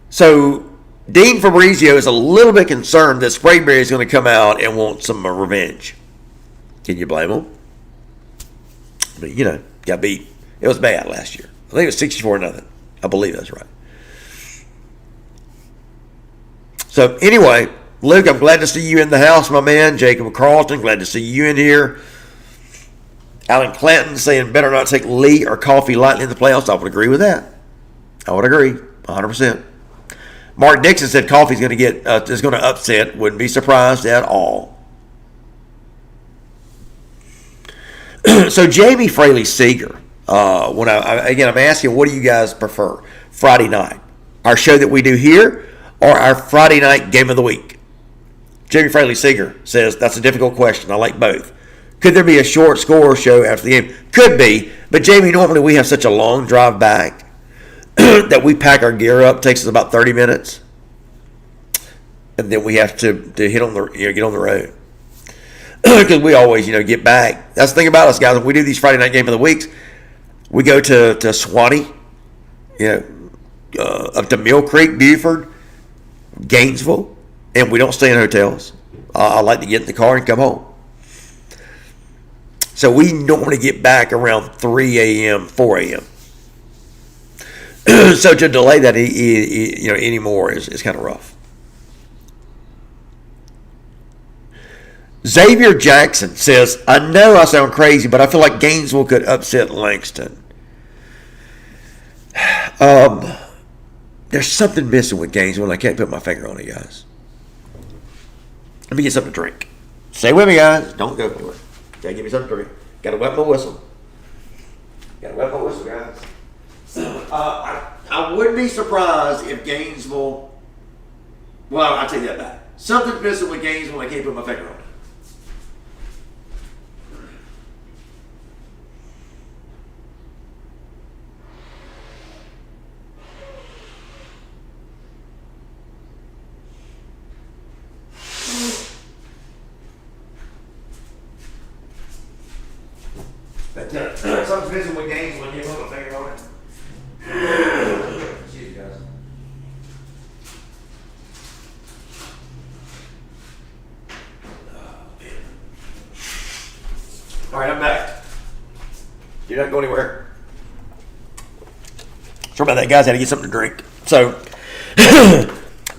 So Dean Fabrizio is a little bit concerned that Sprayberry is going to come out and want some revenge. Can you blame him? I mean, got beat. It was bad last year. I think it was 64-0. I believe that's right. So anyway, Luke, I'm glad to see you in the house, my man. Jacob Carlton, glad to see you in here. Alan Clanton saying better not take Lee or Coffee lightly in the playoffs. I would agree with that. I would agree, 100%. Mark Dixon said Coffee's going to is going to upset. Wouldn't be surprised at all. So Jamie Fraley Seeger, when I'm asking, what do you guys prefer? Friday night, our show that we do here, or our Friday night game of the week? Jamie Fraley Seeger says that's a difficult question. I like both. Could there be a short score show after the game? Could be, but Jamie, normally we have such a long drive back that we pack our gear up. It takes us about 30 minutes, and then we have to hit on the get on the road. Because we always, get back. That's the thing about us, guys. When we do these Friday night game of the weeks, we go to Swanee, up to Mill Creek, Buford, Gainesville, and we don't stay in hotels. I like to get in the car and come home. So we normally get back around 3 a.m., 4 a.m. So to delay that, anymore is kind of rough. Xavier Jackson says, I know I sound crazy, but I feel like Gainesville could upset Langston. There's something missing with Gainesville, and I can't put my finger on it, guys. Let me get something to drink. Stay with me, guys. Don't go anywhere. Gotta give me something to drink. Gotta wet my whistle. Guys. I wouldn't be surprised if Gainesville... Well, I'll take that back. Something's missing with Gainesville, and I can't put my finger on it. Something's missing with games when you put my finger on it. Excuse me, guys. All right, I'm back. You're not going anywhere. Sorry about that, guys. I had to get something to drink. So, I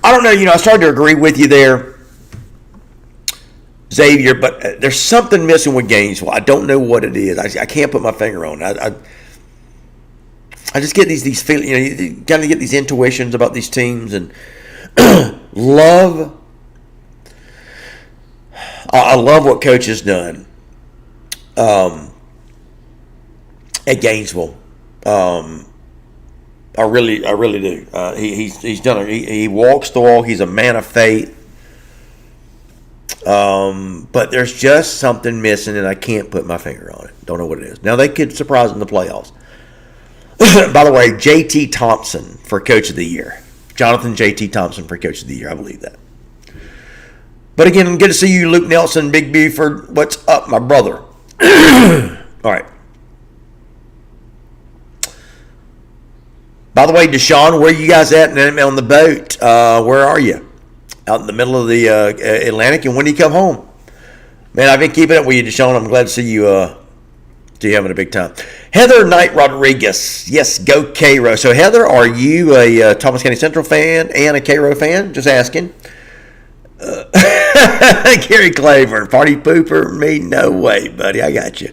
don't know. I started to agree with you there, Xavier, but there's something missing with Gainesville. I don't know what it is. I can't put my finger on it. I just get these feelings. You got to get these intuitions about these teams, and love. I love what Coach has done at Gainesville. I really do. He's done. He walks the walk. He's a man of faith. But there's just something missing, and I can't put my finger on it. Don't know what it is. Now, they could surprise in the playoffs. By the way, J.T. Thompson for Coach of the Year. Jonathan J.T. Thompson for Coach of the Year. I believe that. But again, good to see you, Luke Nelson, Big Buford. What's up, my brother? All right. By the way, Deshaun, where you guys at on the boat? Where are you? Out in the middle of the Atlantic, and when do you come home? Man, I've been keeping up with you, Deshaun. I'm glad to see you having a big time. Heather Knight Rodriguez. Yes, go Cairo. So, Heather, are you a Thomas County Central fan and a Cairo fan? Just asking. Gary Claiborne, party pooper? Me? No way, buddy. I got you.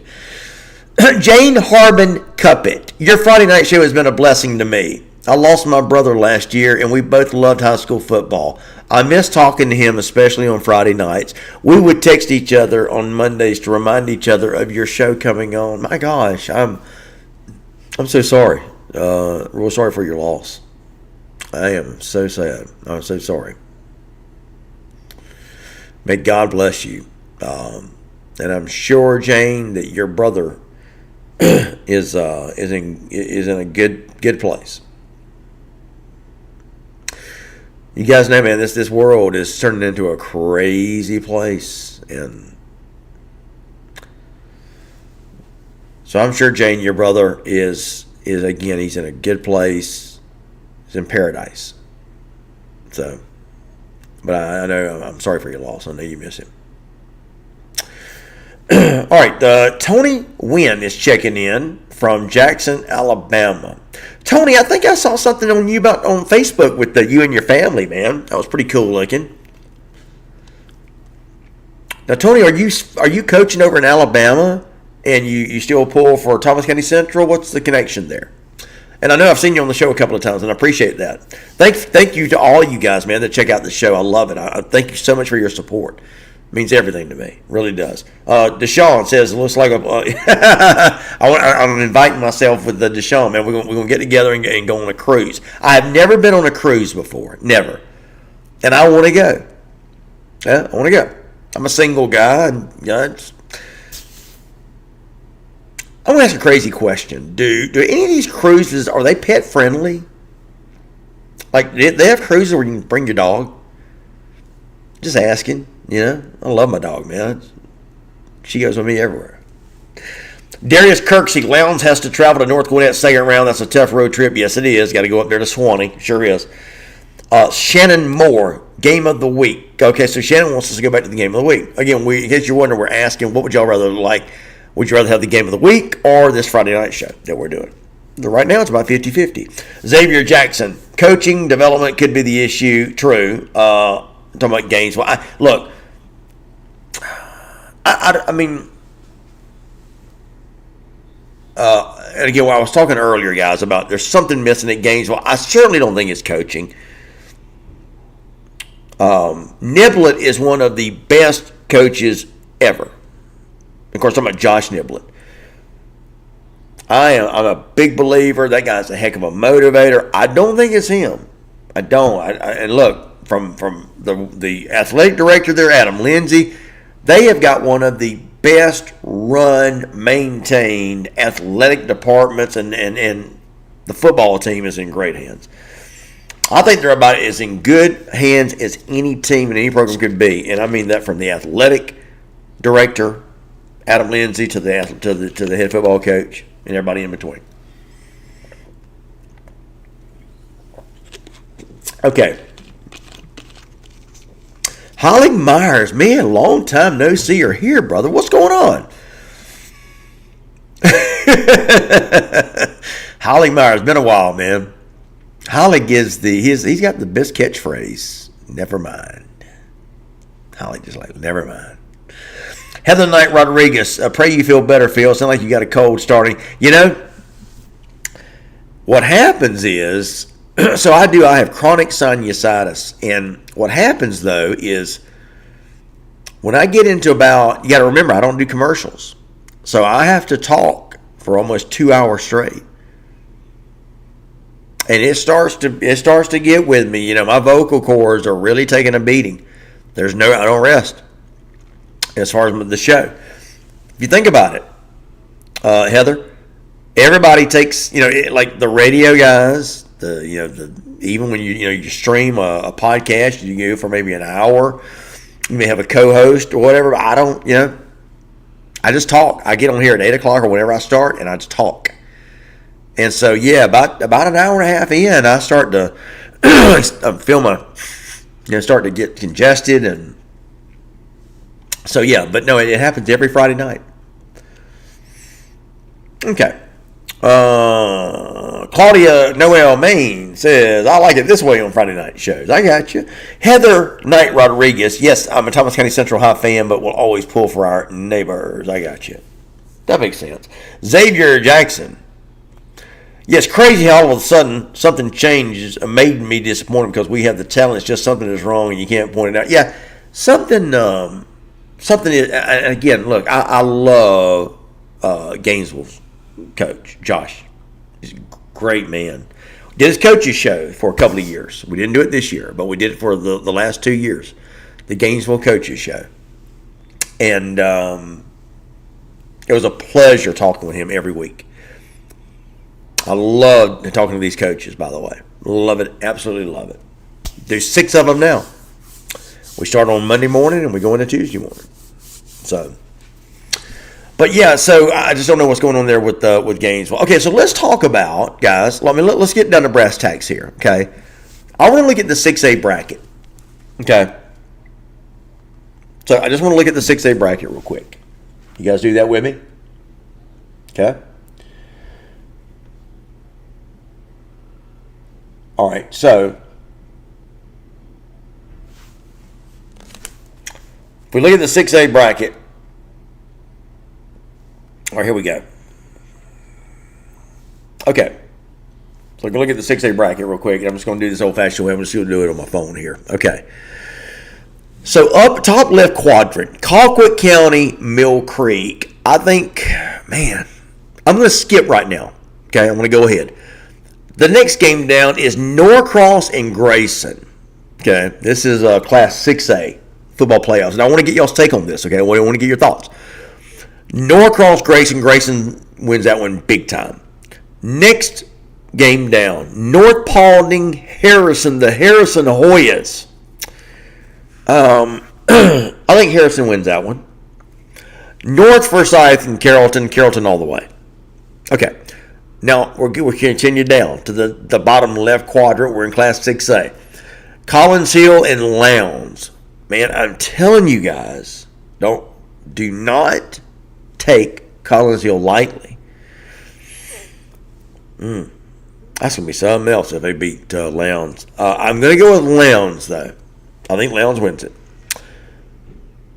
Jane Harbin Cuppet. Your Friday night show has been a blessing to me. I lost my brother last year, and we both loved high school football. I miss talking to him, especially on Friday nights. We would text each other on Mondays to remind each other of your show coming on. My gosh, I'm so sorry. Real sorry for your loss. I am so sad. I'm so sorry. May God bless you. And I'm sure, Jane, that your brother is in a good place. You guys know, man, this world is turning into a crazy place, and so I'm sure, Jane, your brother is again, he's in a good place. He's in paradise. So, but I know, I'm sorry for your loss. I know you miss him. All right, Tony Wynn is checking in from Jackson, Alabama. Tony, I think I saw something on you on Facebook with you and your family, man. That was pretty cool looking. Now, Tony, are you coaching over in Alabama, and you still pull for Thomas County Central? What's the connection there? And I know I've seen you on the show a couple of times, and I appreciate that. Thank you to all you guys, man, that check out the show. I love it. I thank you so much for your support. Means everything to me. Really does. Deshaun says it looks like I'm inviting myself with the Deshaun, man. We're gonna get together and go on a cruise. I've never been on a cruise before, never, and I want to go. Yeah, I want to go. I'm a single guy, and I'm gonna ask a crazy question. Do any of these cruises, are they pet friendly? Like, they have cruises where you can bring your dog? Just asking. I love my dog, man. She goes with me everywhere. Darius Kirksey, Lowndes has to travel to North Gwinnett second round. That's a tough road trip. Yes, it is. Got to go up there to Swanee. Sure is. Shannon Moore, game of the week. Okay, so Shannon wants us to go back to the game of the week. Again, in case you're wondering, we're asking, what would y'all rather like? Would you rather have the game of the week or this Friday night show that we're doing? Right now, it's about 50-50. Xavier Jackson, coaching development could be the issue. True. Talking about Gainesville. Look, I mean, and again, I was talking earlier, guys, about there's something missing at Gainesville. I certainly don't think it's coaching. Niblett is one of the best coaches ever. Of course, I'm talking about Josh Niblett. I'm a big believer. That guy's a heck of a motivator. I don't think it's him. I don't. And look, from the athletic director there, Adam Lindsay, they have got one of the best run, maintained athletic departments, and the football team is in great hands. I think they're about as in good hands as any team in any program could be, and I mean that from the athletic director, Adam Lindsay, to the head football coach, and everybody in between. Okay. Holly Myers, man, long time no see her here, brother. What's going on? Holly Myers, been a while, man. Holly gives he's got the best catchphrase. Never mind. Holly just like, never mind. Heather Knight Rodriguez, pray you feel better, Phil. Sound like you got a cold starting. What happens is, so I have chronic sinusitis, and what happens though is when I get into you got to remember, I don't do commercials, so I have to talk for almost 2 hours straight, and it starts to get with me. My vocal cords are really taking a beating. I don't rest as far as the show. If you think about it, Heather, everybody takes like the radio guys. Even when you stream a podcast, you go for maybe an hour. You may have a co-host or whatever. But I don't, I just talk. I get on here at 8:00 or whenever I start, and I just talk. And so about an hour and a half in, I start to feel start to get congested, and so but no, it happens every Friday night. Okay. Claudia Noel Main says, I like it this way on Friday night shows. I got you. Heather Knight Rodriguez, yes, I'm a Thomas County Central High fan, but will always pull for our neighbors. I got you. That makes sense. Xavier Jackson, yes, crazy how all of a sudden something changes made me disappointed because we have the talent. It's just something is wrong and you can't point it out. Yeah, something is, again, look, I love Gainesville's coach, Josh. He's a great man. Did his coaches show for a couple of years. We didn't do it this year, but we did it for the last 2 years. The Gainesville coaches show. And it was a pleasure talking with him every week. I love talking to these coaches, by the way. Love it. Absolutely love it. There's 6 of them now. We start on Monday morning and we go into Tuesday morning. So, but so I just don't know what's going on there with Gainesville. Okay, so let's talk about, guys. Let's get down to brass tacks here. Okay, I want to look at the 6A bracket. Okay, so I just want to look at the 6A bracket real quick. You guys do that with me? Okay. All right, so if we look at the 6A bracket, all right, here we go. Okay, so we're going to look at the 6A bracket real quick, and I'm just going to do this old-fashioned way. I'm just going to do it on my phone here. Okay. So up top left quadrant, Colquitt County, Mill Creek. I think, man, I'm going to skip right now. Okay, I'm going to go ahead. The next game down is Norcross and Grayson. Okay, this is Class 6A football playoffs. And I want to get y'all's take on this, okay? I want to get your thoughts. Norcross, Grayson. Grayson wins that one big time. Next game down, North Paulding, Harrison, the Harrison Hoyas. I think Harrison wins that one. North Forsyth and Carrollton. Carrollton all the way. Okay. Now, we're continue down to the bottom left quadrant. We're in Class 6A. Collins Hill and Lowndes. Man, I'm telling you guys, do not take Collins Hill lightly. That's going to be something else if they beat Lowndes. I'm going to go with Lowndes, though. I think Lowndes wins it.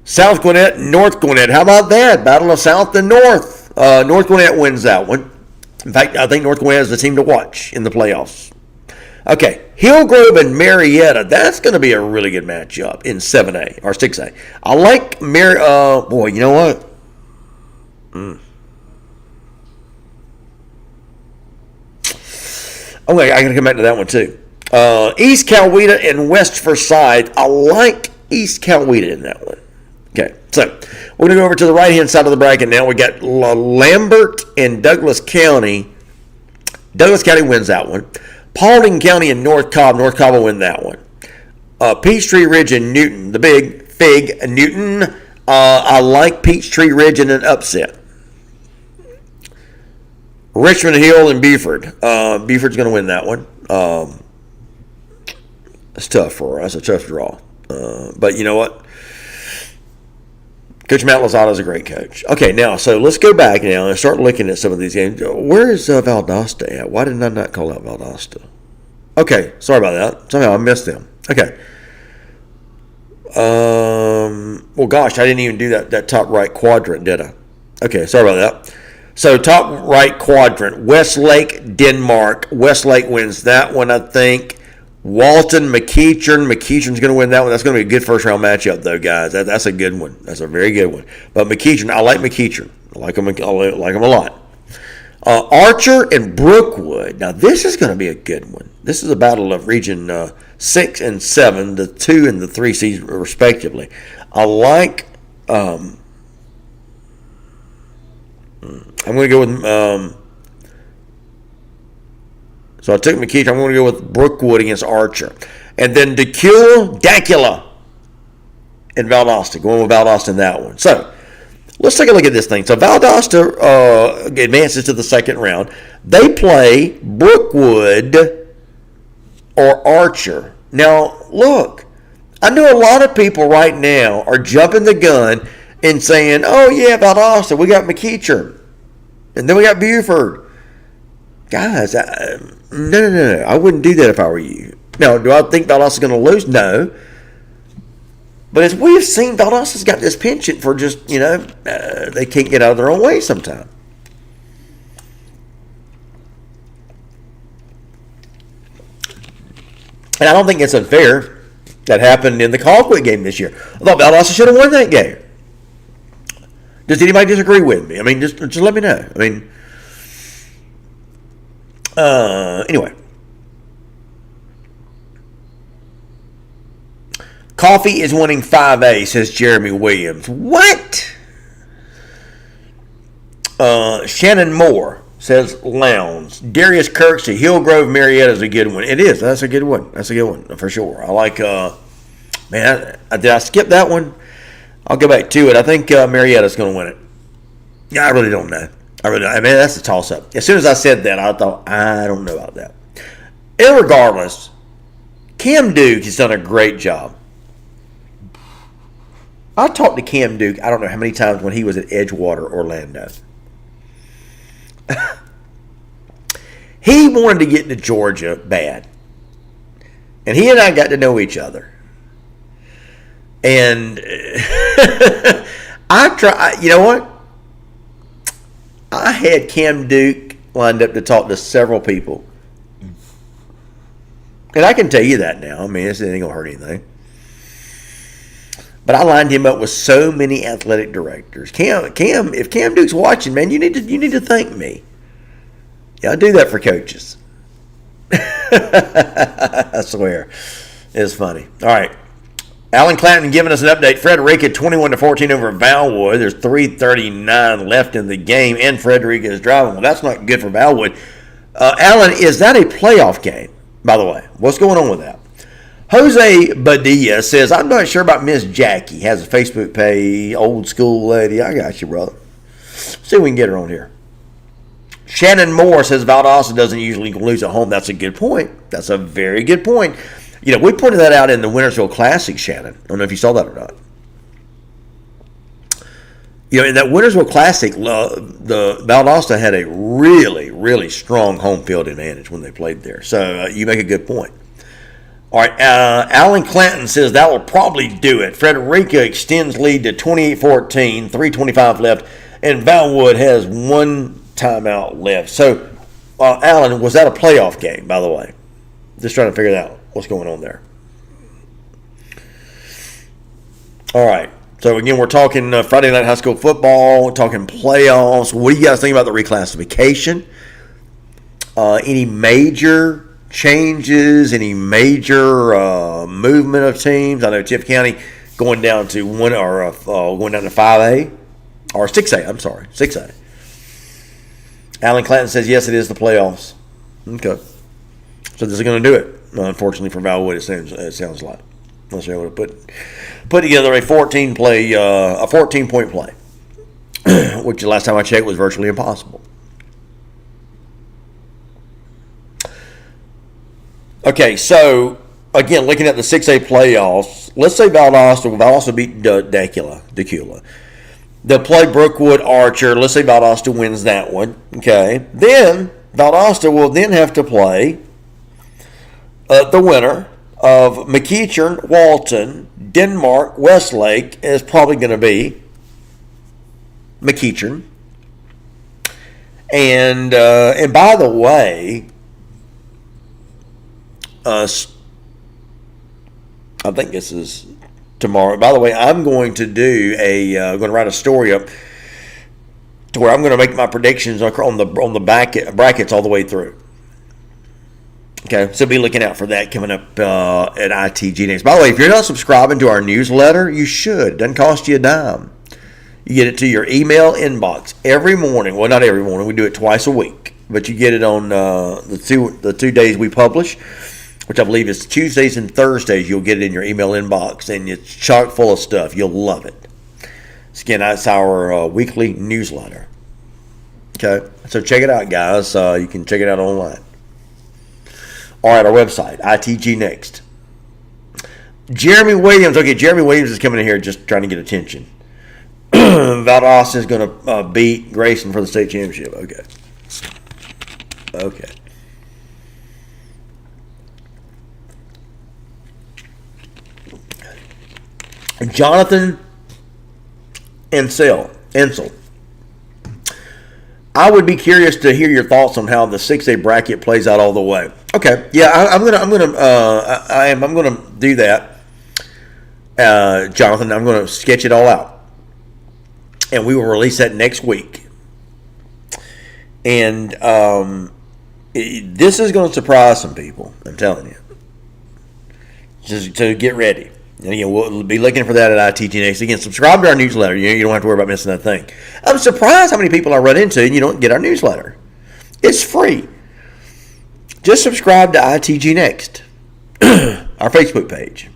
South Gwinnett, North Gwinnett. How about that? Battle of South and North. North Gwinnett wins that one. In fact, I think North Gwinnett is the team to watch in the playoffs. Okay, Hillgrove and Marietta. That's going to be a really good matchup in 7A or 6A. I like boy, you know what? Okay, I got to come back to that one too. East Coweta and West Forsyth. I like East Coweta in that one. Okay, so we're going to go over to the right-hand side of the bracket now. We got Lambert and Douglas County. Douglas County wins that one. Paulding County and North Cobb. North Cobb will win that one. Peachtree Ridge and Newton. The big Fig Newton. I like Peachtree Ridge in an upset. Richmond Hill and Beaufort. Beaufort's going to win that one. It's tough for us. It's a tough draw. But you know what? Coach Matt Lozada is a great coach. Okay, now, so let's go back now and start looking at some of these games. Where is Valdosta at? Why did I not call out Valdosta? Okay, sorry about that. Somehow I missed them. Okay. Well, gosh, I didn't even do that top right quadrant, did I? Okay, sorry about that. So top right quadrant, Westlake, Denmark. Westlake wins that one, I think. Walton, McEachern. McEachern's going to win that one. That's going to be a good first-round matchup, though, guys. That's a good one. That's a very good one. But McEachern, I like McEachern. I like him a lot. Archer and Brookwood. Now, this is going to be a good one. This is a battle of Region 6 and 7, the 2 and the 3 seeds, respectively. I like... I'm going to go with... So I took McKeith. I'm going to go with Brookwood against Archer. And then Dacula and Valdosta. Going with Valdosta in that one. So let's take a look at this thing. So Valdosta advances to the second round. They play Brookwood or Archer. Now, look. I know a lot of people right now are jumping the gun and saying, oh, yeah, Valdosta, we got McEachern. And then we got Buford. Guys, no. I wouldn't do that if I were you. Now, do I think Valdosta's going to lose? No. But as we've seen, Valdosta's got this penchant for just, they can't get out of their own way sometimes. And I don't think it's unfair that happened in the Colquitt game this year. I thought Valdosta should have won that game. Does anybody disagree with me? I mean, just let me know. I mean... Anyway. Coffee is winning 5A, says Jeremy Williams. What? Shannon Moore says Lowndes. Darius Kirksey, Hillgrove, Marietta is a good one. It is. That's a good one. That's a good one, for sure. I like, did I skip that one? I'll go back to it. I think Marietta's going to win it. Yeah, I really don't know. I mean, that's a toss-up. As soon as I said that, I thought, I don't know about that. Irregardless, Cam Duke has done a great job. I talked to Cam Duke, I don't know how many times when he was at Edgewater, Orlando. He wanted to get into Georgia bad. And he and I got to know each other. And you know what? I had Cam Duke lined up to talk to several people. And I can tell you that now. I mean, this ain't going to hurt anything. But I lined him up with so many athletic directors. Cam, if Cam Duke's watching, man, you need to thank me. Yeah, I do that for coaches. I swear. It's funny. All right. Alan Clanton giving us an update. Frederica 21-14 over Valwood. There's 3:39 left in the game, and Frederica is driving. Well, that's not good for Valwood. Alan, is that a playoff game, by the way? What's going on with that? Jose Badilla says, I'm not sure about Miss Jackie. Has a Facebook page, old school lady. I got you, brother. See if we can get her on here. Shannon Moore says Valdosta doesn't usually lose at home. That's a good point. That's a very good point. You know, we pointed that out in the Wintersville Classic, Shannon. I don't know if you saw that or not. You know, in that Wintersville Classic, the Valdosta had a really, really strong home field advantage when they played there. So you make a good point. All right, Alan Clanton says that will probably do it. Frederica extends lead to 28-14, 3:25 left, and Valwood has one timeout left. So, Alan, was that a playoff game, by the way? Just trying to figure out what's going on there. All right. So, again, we're talking Friday night high school football, we're talking playoffs. What do you guys think about the reclassification? Any major changes, any major movement of teams? I know Tift County going down to going down to 5A or 6A. I'm sorry, 6A. Alan Clanton says yes, it is the playoffs. Okay, so this is going to do it. Unfortunately for Valwood, it sounds like unless you're able to put together a 14-point play, which the last time I checked was virtually impossible. Okay, so, again, looking at the 6A playoffs, let's say Valdosta beat Decula. They'll play Brookwood Archer. Let's say Valdosta wins that one. Okay. Then, Valdosta will then have to play the winner of McEachern, Walton, Denmark, Westlake is probably going to be McEachern. And by the way, I think this is tomorrow. By the way, I'm going to going to write a story up to where I'm going to make my predictions on the brackets all the way through. Okay, so be looking out for that coming up at ITG Next. By the way, if you're not subscribing to our newsletter, you should. It doesn't cost you a dime. You get it to your email inbox every morning. Well, not every morning. We do it twice a week, but you get it on the 2 days we publish, which I believe is Tuesdays and Thursdays. You'll get it in your email inbox, and it's chock full of stuff. You'll love it. Again, that's our weekly newsletter. Okay, so check it out, guys. You can check it out online. All right, our website, ITG Next. Jeremy Williams. Okay, Jeremy Williams is coming in here just trying to get attention. Valdosta is going to beat Grayson for the state championship. Okay. Jonathan Ensel. I would be curious to hear your thoughts on how the 6A bracket plays out all the way. Okay, yeah, I'm gonna do that, Jonathan. I'm gonna sketch it all out, and we will release that next week. And this is going to surprise some people. I'm telling you. Just to get ready. And again, we'll be looking for that at ITG Next. Again, subscribe to our newsletter. You don't have to worry about missing that thing. I'm surprised how many people I run into and you don't get our newsletter. It's free. Just subscribe to ITG Next, our Facebook page.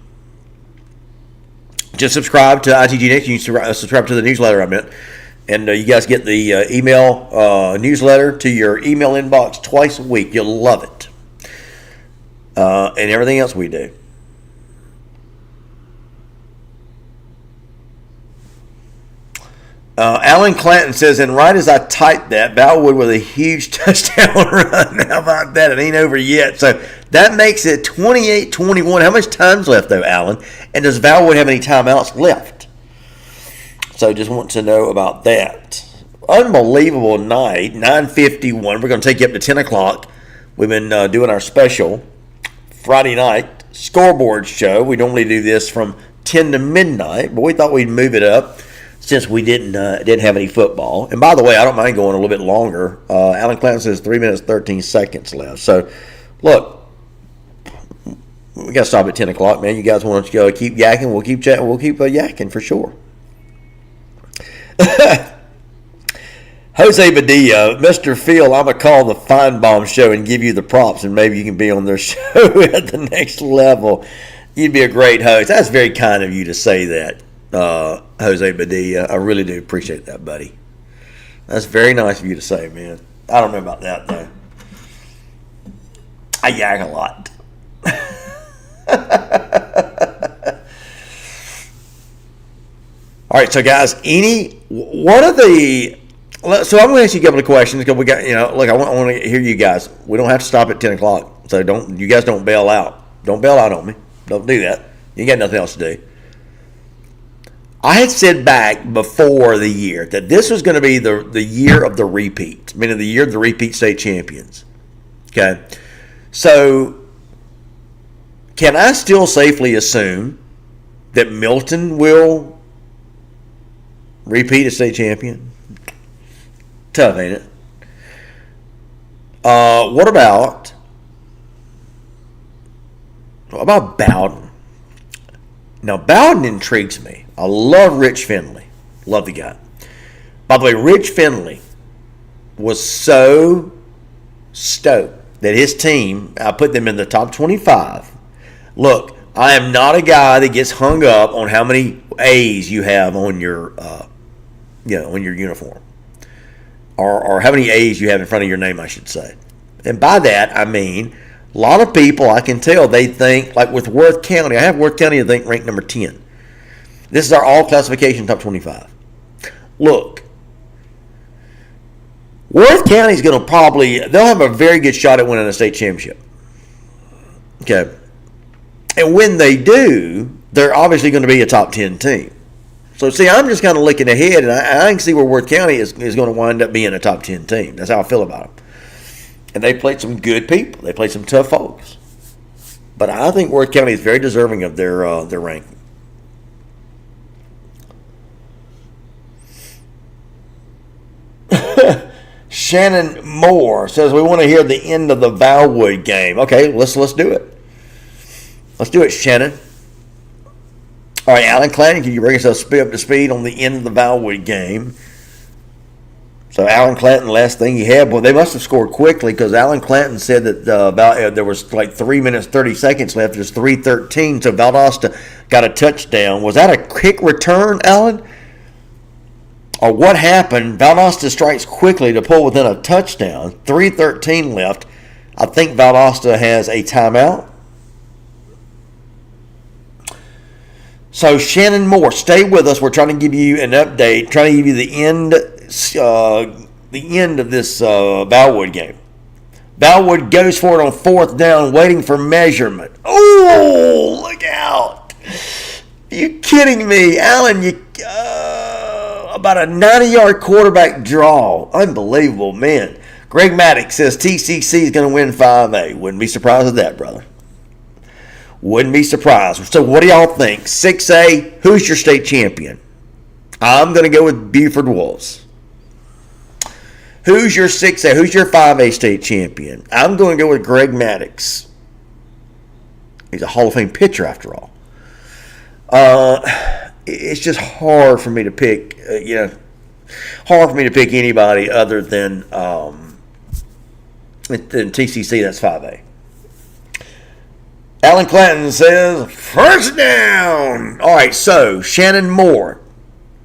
Just subscribe to ITG Next. You can subscribe to the newsletter I meant. And you guys get the email newsletter to your email inbox twice a week. You'll love it. And everything else we do. Alan Clanton says, and right as I typed that, Valwood with a huge touchdown run. How about that? It ain't over yet. So that makes it 28-21. How much time's left, though, Alan? And does Valwood have any timeouts left? So just want to know about that. Unbelievable night, 9:51. We're going to take you up to 10 o'clock. We've been doing our special Friday night scoreboard show. We normally do this from 10 to midnight, but we thought we'd move it up since we didn't have any football. And by the way, I don't mind going a little bit longer. Alan Clanton says 3 minutes, 13 seconds left. So, look, we got to stop at 10 o'clock, man. You guys want to go keep yakking? We'll keep chatting. We'll keep yakking for sure. Jose Badillo, Mr. Phil, I'm going to call the Feinbaum show and give you the props, and maybe you can be on their show at the next level. You'd be a great host. That's very kind of you to say that, Jose Badillo. I really do appreciate that, buddy. That's very nice of you to say, man. I don't know about that, though. I yak a lot. All right, so guys, so I'm going to ask you a couple of questions because we got, look, I want to hear you guys. We don't have to stop at 10 o'clock, so you guys don't bail out. Don't bail out on me. Don't do that. You got nothing else to do. I had said back before the year that this was going to be the year of the repeat, meaning the year of the repeat state champions. Okay, so can I still safely assume that Milton will repeat as state champion? Tough, ain't it? What about Bowden? Now, Bowden intrigues me. I love Rich Finley. Love the guy. By the way, Rich Finley was so stoked that his team, I put them in the top 25. Look, I am not a guy that gets hung up on how many A's you have on your, on your uniform, or how many A's you have in front of your name, I should say. And by that, I mean a lot of people, I can tell, they think, like with Worth County, I have Worth County, I think, ranked number 10. This is our all-classification top 25. Look, Worth County is going to they'll have a very good shot at winning a state championship. Okay. And when they do, they're obviously going to be a top 10 team. So, see, I'm just kind of looking ahead, and I can see where Worth County is going to wind up being a top 10 team. That's how I feel about them. And they played some good people. They played some tough folks. But I think Worth County is very deserving of their ranking. Shannon Moore says we want to hear the end of the Valwood game. Okay, let's do it. Let's do it, Shannon. All right, Alan Clanton, can you bring us up to speed on the end of the Valwood game? So Alan Clanton, last thing he had, well, they must have scored quickly because Alan Clanton said that there was like 3 minutes, 30 seconds left. There's 3:13, so Valdosta got a touchdown. Was that a quick return, Alan? Or what happened? Valdosta strikes quickly to pull within a touchdown. 3:13 left. I think Valdosta has a timeout. So Shannon Moore, stay with us. We're trying to give you an update, trying to give you the end of this Valwood game. Valwood goes for it on 4th down, waiting for measurement. Oh, look out! Are you kidding me, Alan? About a 90-yard quarterback draw. Unbelievable, man. Greg Maddox says TCC is going to win 5A. Wouldn't be surprised with that, brother. Wouldn't be surprised. So what do y'all think? 6A, who's your state champion? I'm going to go with Buford Wolves. Who's your 6A? Who's your 5A state champion? I'm going to go with Greg Maddox. He's a Hall of Fame pitcher, after all. It's just hard for me to pick, hard for me to pick anybody other than TCC. That's 5A. Alan Clanton says, first down. All right, so Shannon Moore.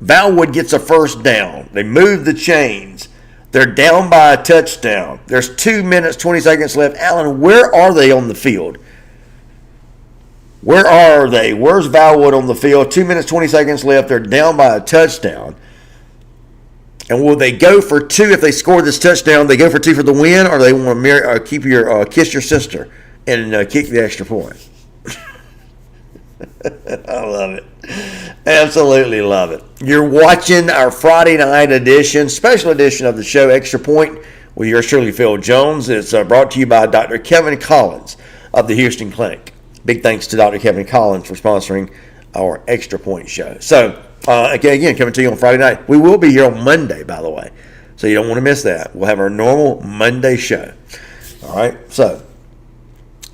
Valwood gets a first down. They move the chains. They're down by a touchdown. There's 2 minutes, 20 seconds left. Alan, where are they on the field? Where are they? Where's Valwood on the field? 2 minutes, 20 seconds left. They're down by a touchdown. And will they go for 2 if they score this touchdown? They go for 2 for the win, or they want to kiss your sister and kick the extra point? I love it. Absolutely love it. You're watching our Friday night edition, special edition of the show, Extra Point, with yours truly, Phil Jones. It's brought to you by Dr. Kevin Collins of the Houston Clinic. Big thanks to Dr. Kevin Collins for sponsoring our Extra Point show. So, again, coming to you on Friday night. We will be here on Monday, by the way. So you don't want to miss that. We'll have our normal Monday show. All right, so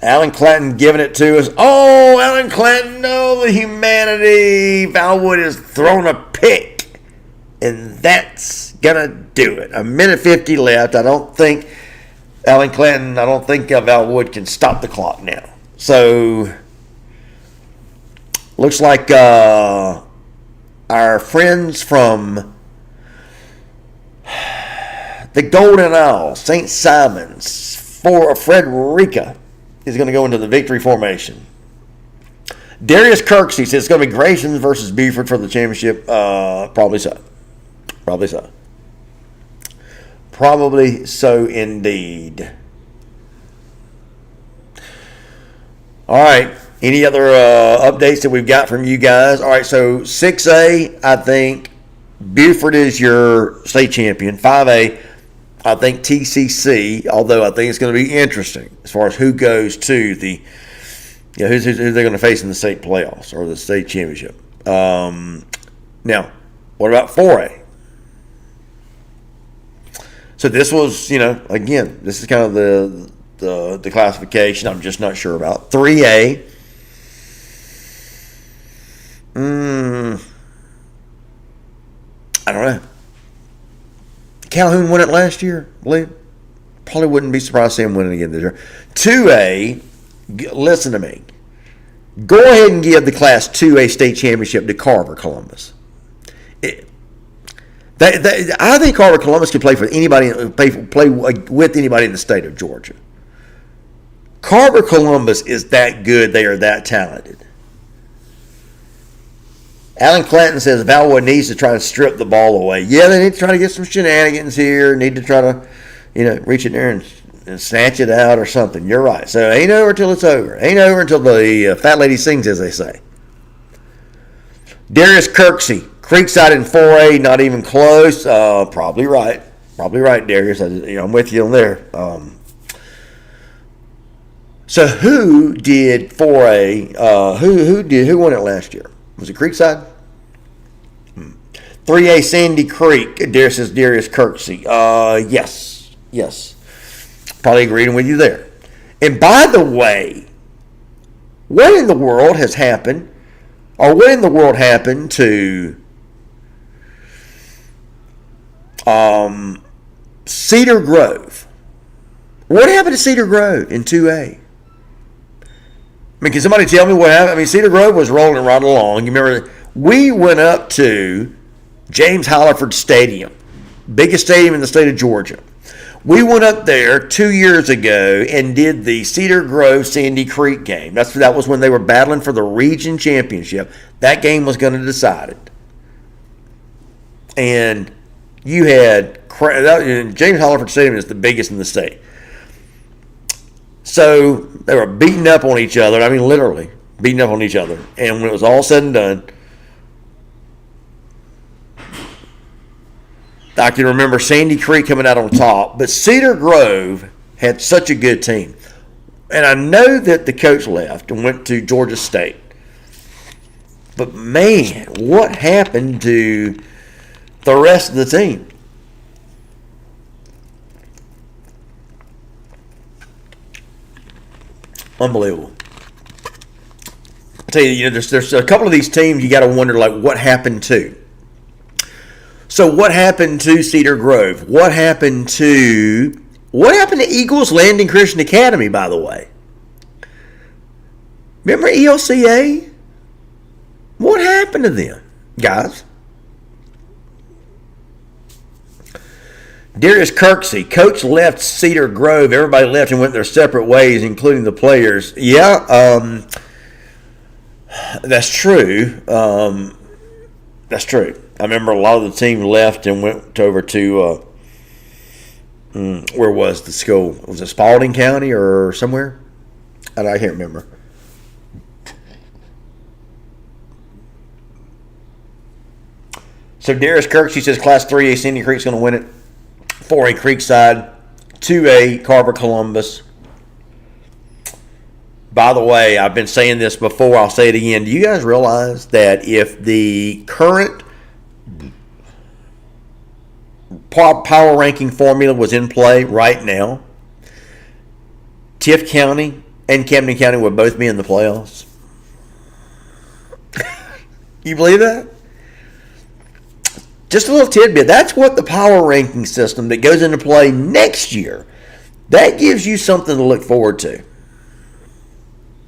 Alan Clanton giving it to us. Oh, Alan Clanton, no, the humanity. Valwood has thrown a pick, and that's going to do it. 1:50 left. I don't think Valwood can stop the clock now. So, looks like our friends from the Golden Isle, St. Simon's, for Frederica, is going to go into the victory formation. Darius Kirksey says it's going to be Graysons versus Buford for the championship. Probably so. Probably so. Probably so indeed. All right. Any other updates that we've got from you guys? All right. So 6A, I think Buford is your state champion. 5A, I think TCC, although I think it's going to be interesting as far as who goes to the, who they're going to face in the state playoffs or the state championship. Now, what about 4A? So this was, again, this is kind of the classification I'm just not sure about. 3A. I don't know. Calhoun won it last year, I believe. Probably wouldn't be surprised to see him winning again this year. 2A, listen to me. Go ahead and give the Class 2A state championship to Carver Columbus. I think Carver Columbus can play for anybody, play with anybody in the state of Georgia. Carver Columbus is that good. They are that talented. Alan Clanton says Valwood needs to try to strip the ball away. Yeah, they need to try to get some shenanigans here. Need to try to, reach in there and snatch it out or something. You're right. So ain't over till it's over. Ain't over until the fat lady sings, as they say. Darius Kirksey, Creekside in 4A, not even close. Probably right. Probably right, Darius. I'm with you on there. So who did 4A? Who won it last year? Was it Creekside? 3A Sandy Creek. Darius says Darius Kirksey. Yes. Probably agreeing with you there. And by the way, what in the world has happened? Or what in the world happened to Cedar Grove? What happened to Cedar Grove in 2A? Can somebody tell me what happened? Cedar Grove was rolling right along. You remember, we went up to James Halliford Stadium, biggest stadium in the state of Georgia. We went up there 2 years ago and did the Cedar Grove Sandy Creek game. That was when they were battling for the region championship. That game was going to decide it. And you had James Halliford Stadium is the biggest in the state. So they were beating up on each other. Literally beating up on each other. And when it was all said and done, I can remember Sandy Creek coming out on top. But Cedar Grove had such a good team. And I know that the coach left and went to Georgia State. But, man, what happened to the rest of the team? Unbelievable. I tell you, there's a couple of these teams you got to wonder, what happened to. So what happened to Cedar Grove? What happened to Eagles Landing Christian Academy, by the way? Remember ELCA? What happened to them, guys? Darius Kirksey, coach left Cedar Grove. Everybody left and went their separate ways, including the players. Yeah, that's true. That's true. I remember a lot of the team left and went over to, where was the school? Was it Spalding County or somewhere? I can't remember. So Darius Kirksey says Class 3A Sandy Creek's going to win it. 4A Creekside, 2A Carver Columbus. By the way, I've been saying this before. I'll say it again. Do you guys realize that if the current power ranking formula was in play right now, Tift County and Camden County would both be in the playoffs? You believe that? Just a little tidbit. That's what the power ranking system that goes into play next year, that gives you something to look forward to,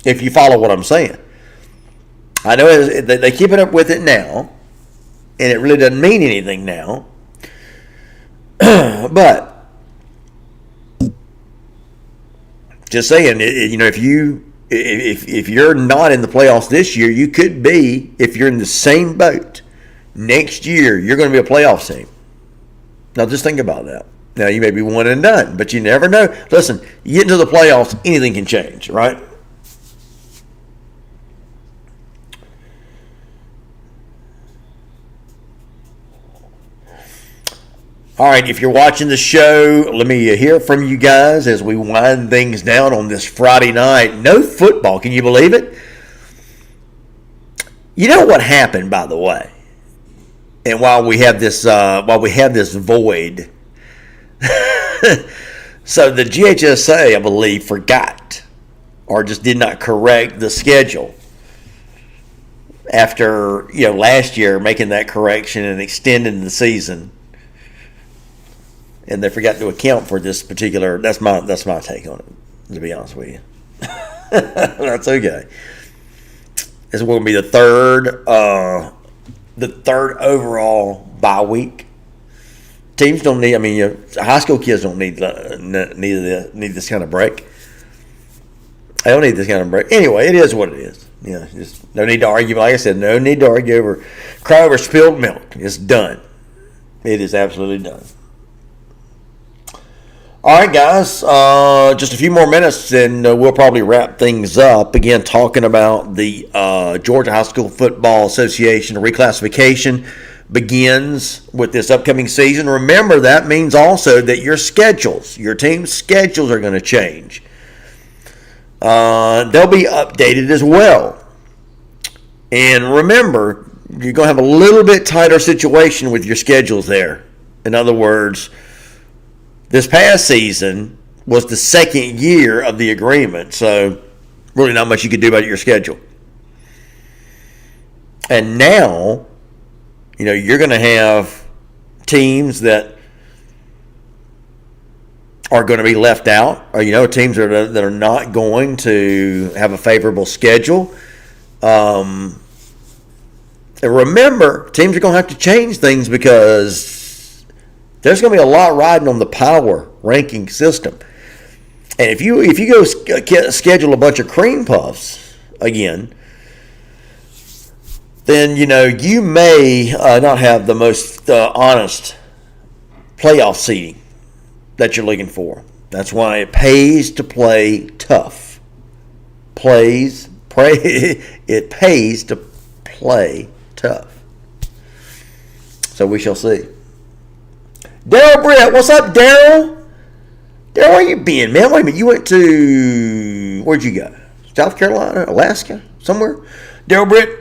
if you follow what I'm saying. I know they keep it up with it now, and it really doesn't mean anything now. But just saying, if you're not in the playoffs this year, you could be, if you're in the same boat next year, you're going to be a playoff team. Now just think about that. Now you may be one and done, but you never know. Listen, you get into the playoffs, anything can change, right? All right, if you're watching the show, let me hear from you guys as we wind things down on this Friday night. No football, can you believe it? You know what happened, by the way? And while we have this void, so the GHSA, I believe, forgot or just did not correct the schedule after last year making that correction and extending the season. And they forgot to account for this particular. That's my take on it, to be honest with you. That's okay. This is going to be the third overall bye week. Teams don't need. I mean, high school kids don't need this kind of break. I don't need this kind of break. Anyway, it is what it is. Just no need to argue. Like I said, no need to argue cry over spilled milk. It's done. It is absolutely done. All right, guys, just a few more minutes and we'll probably wrap things up. Again, talking about the Georgia High School Football Association reclassification begins with this upcoming season. Remember, that means also that your team's schedules are going to change. They'll be updated as well. And remember, you're going to have a little bit tighter situation with your schedules there. In other words, this past season was the second year of the agreement, so really not much you could do about your schedule. And now, you're going to have teams that are going to be left out, or teams that are not going to have a favorable schedule. And remember, teams are going to have to change things because there's going to be a lot riding on the power ranking system. And if you go schedule a bunch of cream puffs again, then you may not have the most honest playoff seeding that you're looking for. That's why it pays to play tough. It pays to play tough. So we shall see. Daryl Britt, what's up, Daryl? Daryl, where you been, man? Wait a minute, you went to, where'd you go? South Carolina, Alaska, somewhere? Daryl Britt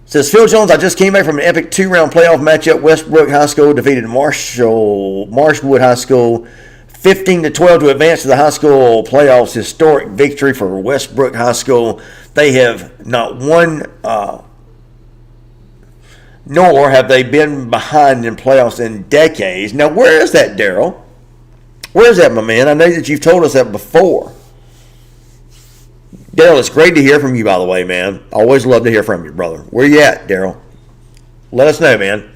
says, Phil Jones, I just came back from an epic 2-round playoff matchup. Westbrook High School defeated Marshwood High School 15-12 to advance to the high school playoffs. Historic victory for Westbrook High School. They have not won nor have they been behind in playoffs in decades. Now, where is that, Daryl? Where is that, my man? I know that you've told us that before. Daryl, it's great to hear from you, by the way, man. Always love to hear from you, brother. Where you at, Daryl? Let us know, man.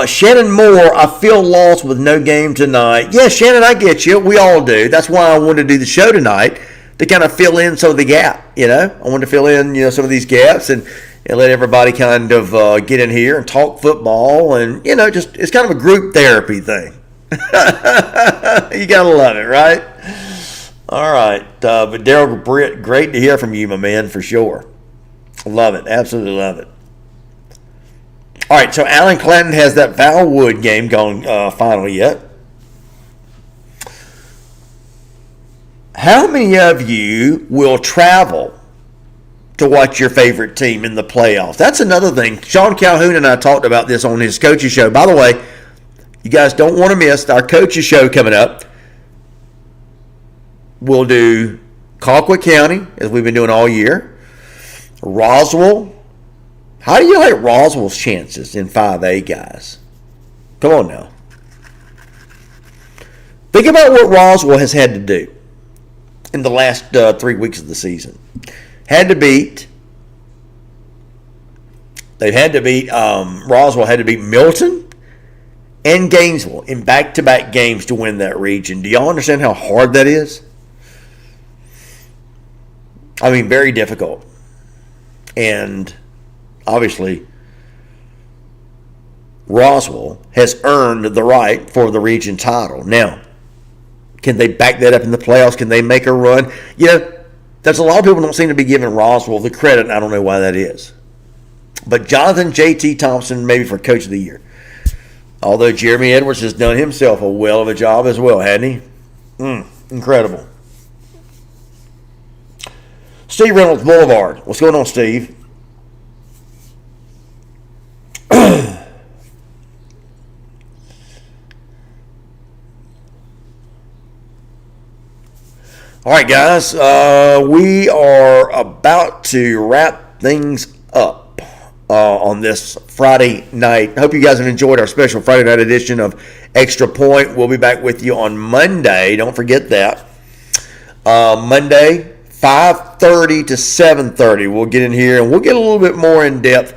Shannon Moore, I feel lost with no game tonight. Yeah, Shannon, I get you. We all do. That's why I wanted to do the show tonight, to kind of fill in some of the gap, I wanted to fill in, some of these gaps and let everybody kind of get in here and talk football. And, just it's kind of a group therapy thing. You got to love it, right? All right. But Daryl Britt, great to hear from you, my man, for sure. Love it. Absolutely love it. All right. So Allen Clanton has that Valwood game going final yet. How many of you will travel to watch your favorite team in the playoffs? That's another thing. Sean Calhoun and I talked about this on his coaches show. By the way, you guys don't want to miss our coaches show coming up. We'll do Colquitt County, as we've been doing all year. Roswell. How do you like Roswell's chances in 5A, guys? Come on now. Think about what Roswell has had to do in the last 3 weeks of the season. Roswell had to beat Milton and Gainesville in back-to-back games to win that region. Do y'all understand how hard that is? I mean, very difficult. And obviously, Roswell has earned the right for the region title. Now, can they back that up in the playoffs? Can they make a run? You know, there's a lot of people don't seem to be giving Roswell the credit, and I don't know why that is. But Jonathan J.T. Thompson, maybe for Coach of the Year. Although Jeremy Edwards has done himself a well of a job as well, hadn't he? Incredible. Steve Reynolds Boulevard. What's going on, Steve? All right, guys, we are about to wrap things up on this Friday night. I hope you guys have enjoyed our special Friday night edition of Extra Point. We'll be back with you on Monday. Don't forget that. Monday, 5:30 to 7:30. We'll get in here and we'll get a little bit more in depth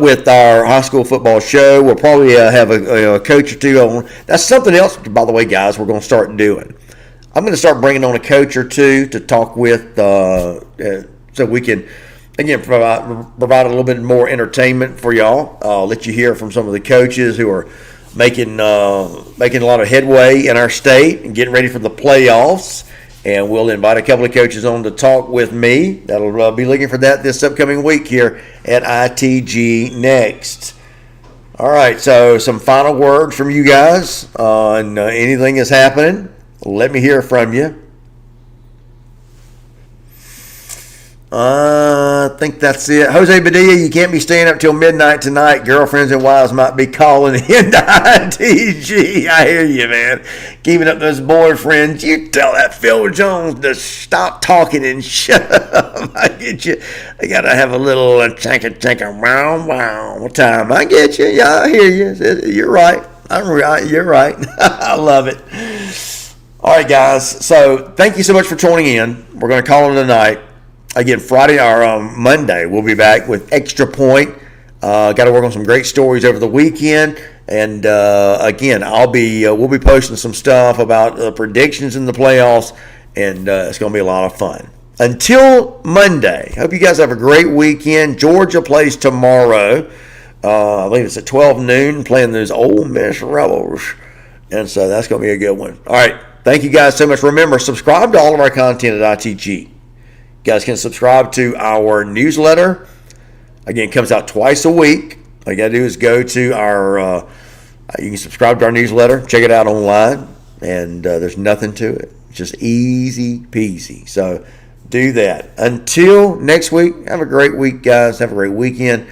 with our high school football show. We'll probably have a coach or two on. That's something else, by the way, guys, we're going to start doing. I'm going to start bringing on a coach or two to talk with so we can, again, provide a little bit more entertainment for y'all. I'll let you hear from some of the coaches who are making a lot of headway in our state and getting ready for the playoffs. And we'll invite a couple of coaches on to talk with me. That'll be looking for that this upcoming week here at ITG Next. All right, so some final words from you guys on anything that's happening. Let me hear from you. I think that's it. Jose Padilla, you can't be staying up till midnight tonight. Girlfriends and wives might be calling in to ITG. I hear you, man. Keeping up those boyfriends. You tell that Phil Jones to stop talking and shut up. I get you. I got to have a little chanka, wow time. I get you. Yeah, I hear you. You're right. I'm right. You're right. I love it. All right, guys. So thank you so much for tuning in. We're going to call it a night. Again, Friday or Monday, we'll be back with Extra Point. Got to work on some great stories over the weekend. And again, we'll be posting some stuff about the predictions in the playoffs, and it's going to be a lot of fun. Until Monday, hope you guys have a great weekend. Georgia plays tomorrow. I believe it's at 12 noon, playing those Ole Miss Rebels. And so that's going to be a good one. All right. Thank you guys so much. Remember, subscribe to all of our content at ITG. You guys can subscribe to our newsletter. Again, it comes out twice a week. All you got to do is go to you can subscribe to our newsletter, check it out online, and there's nothing to it. It's just easy peasy. So do that. Until next week, have a great week, guys. Have a great weekend.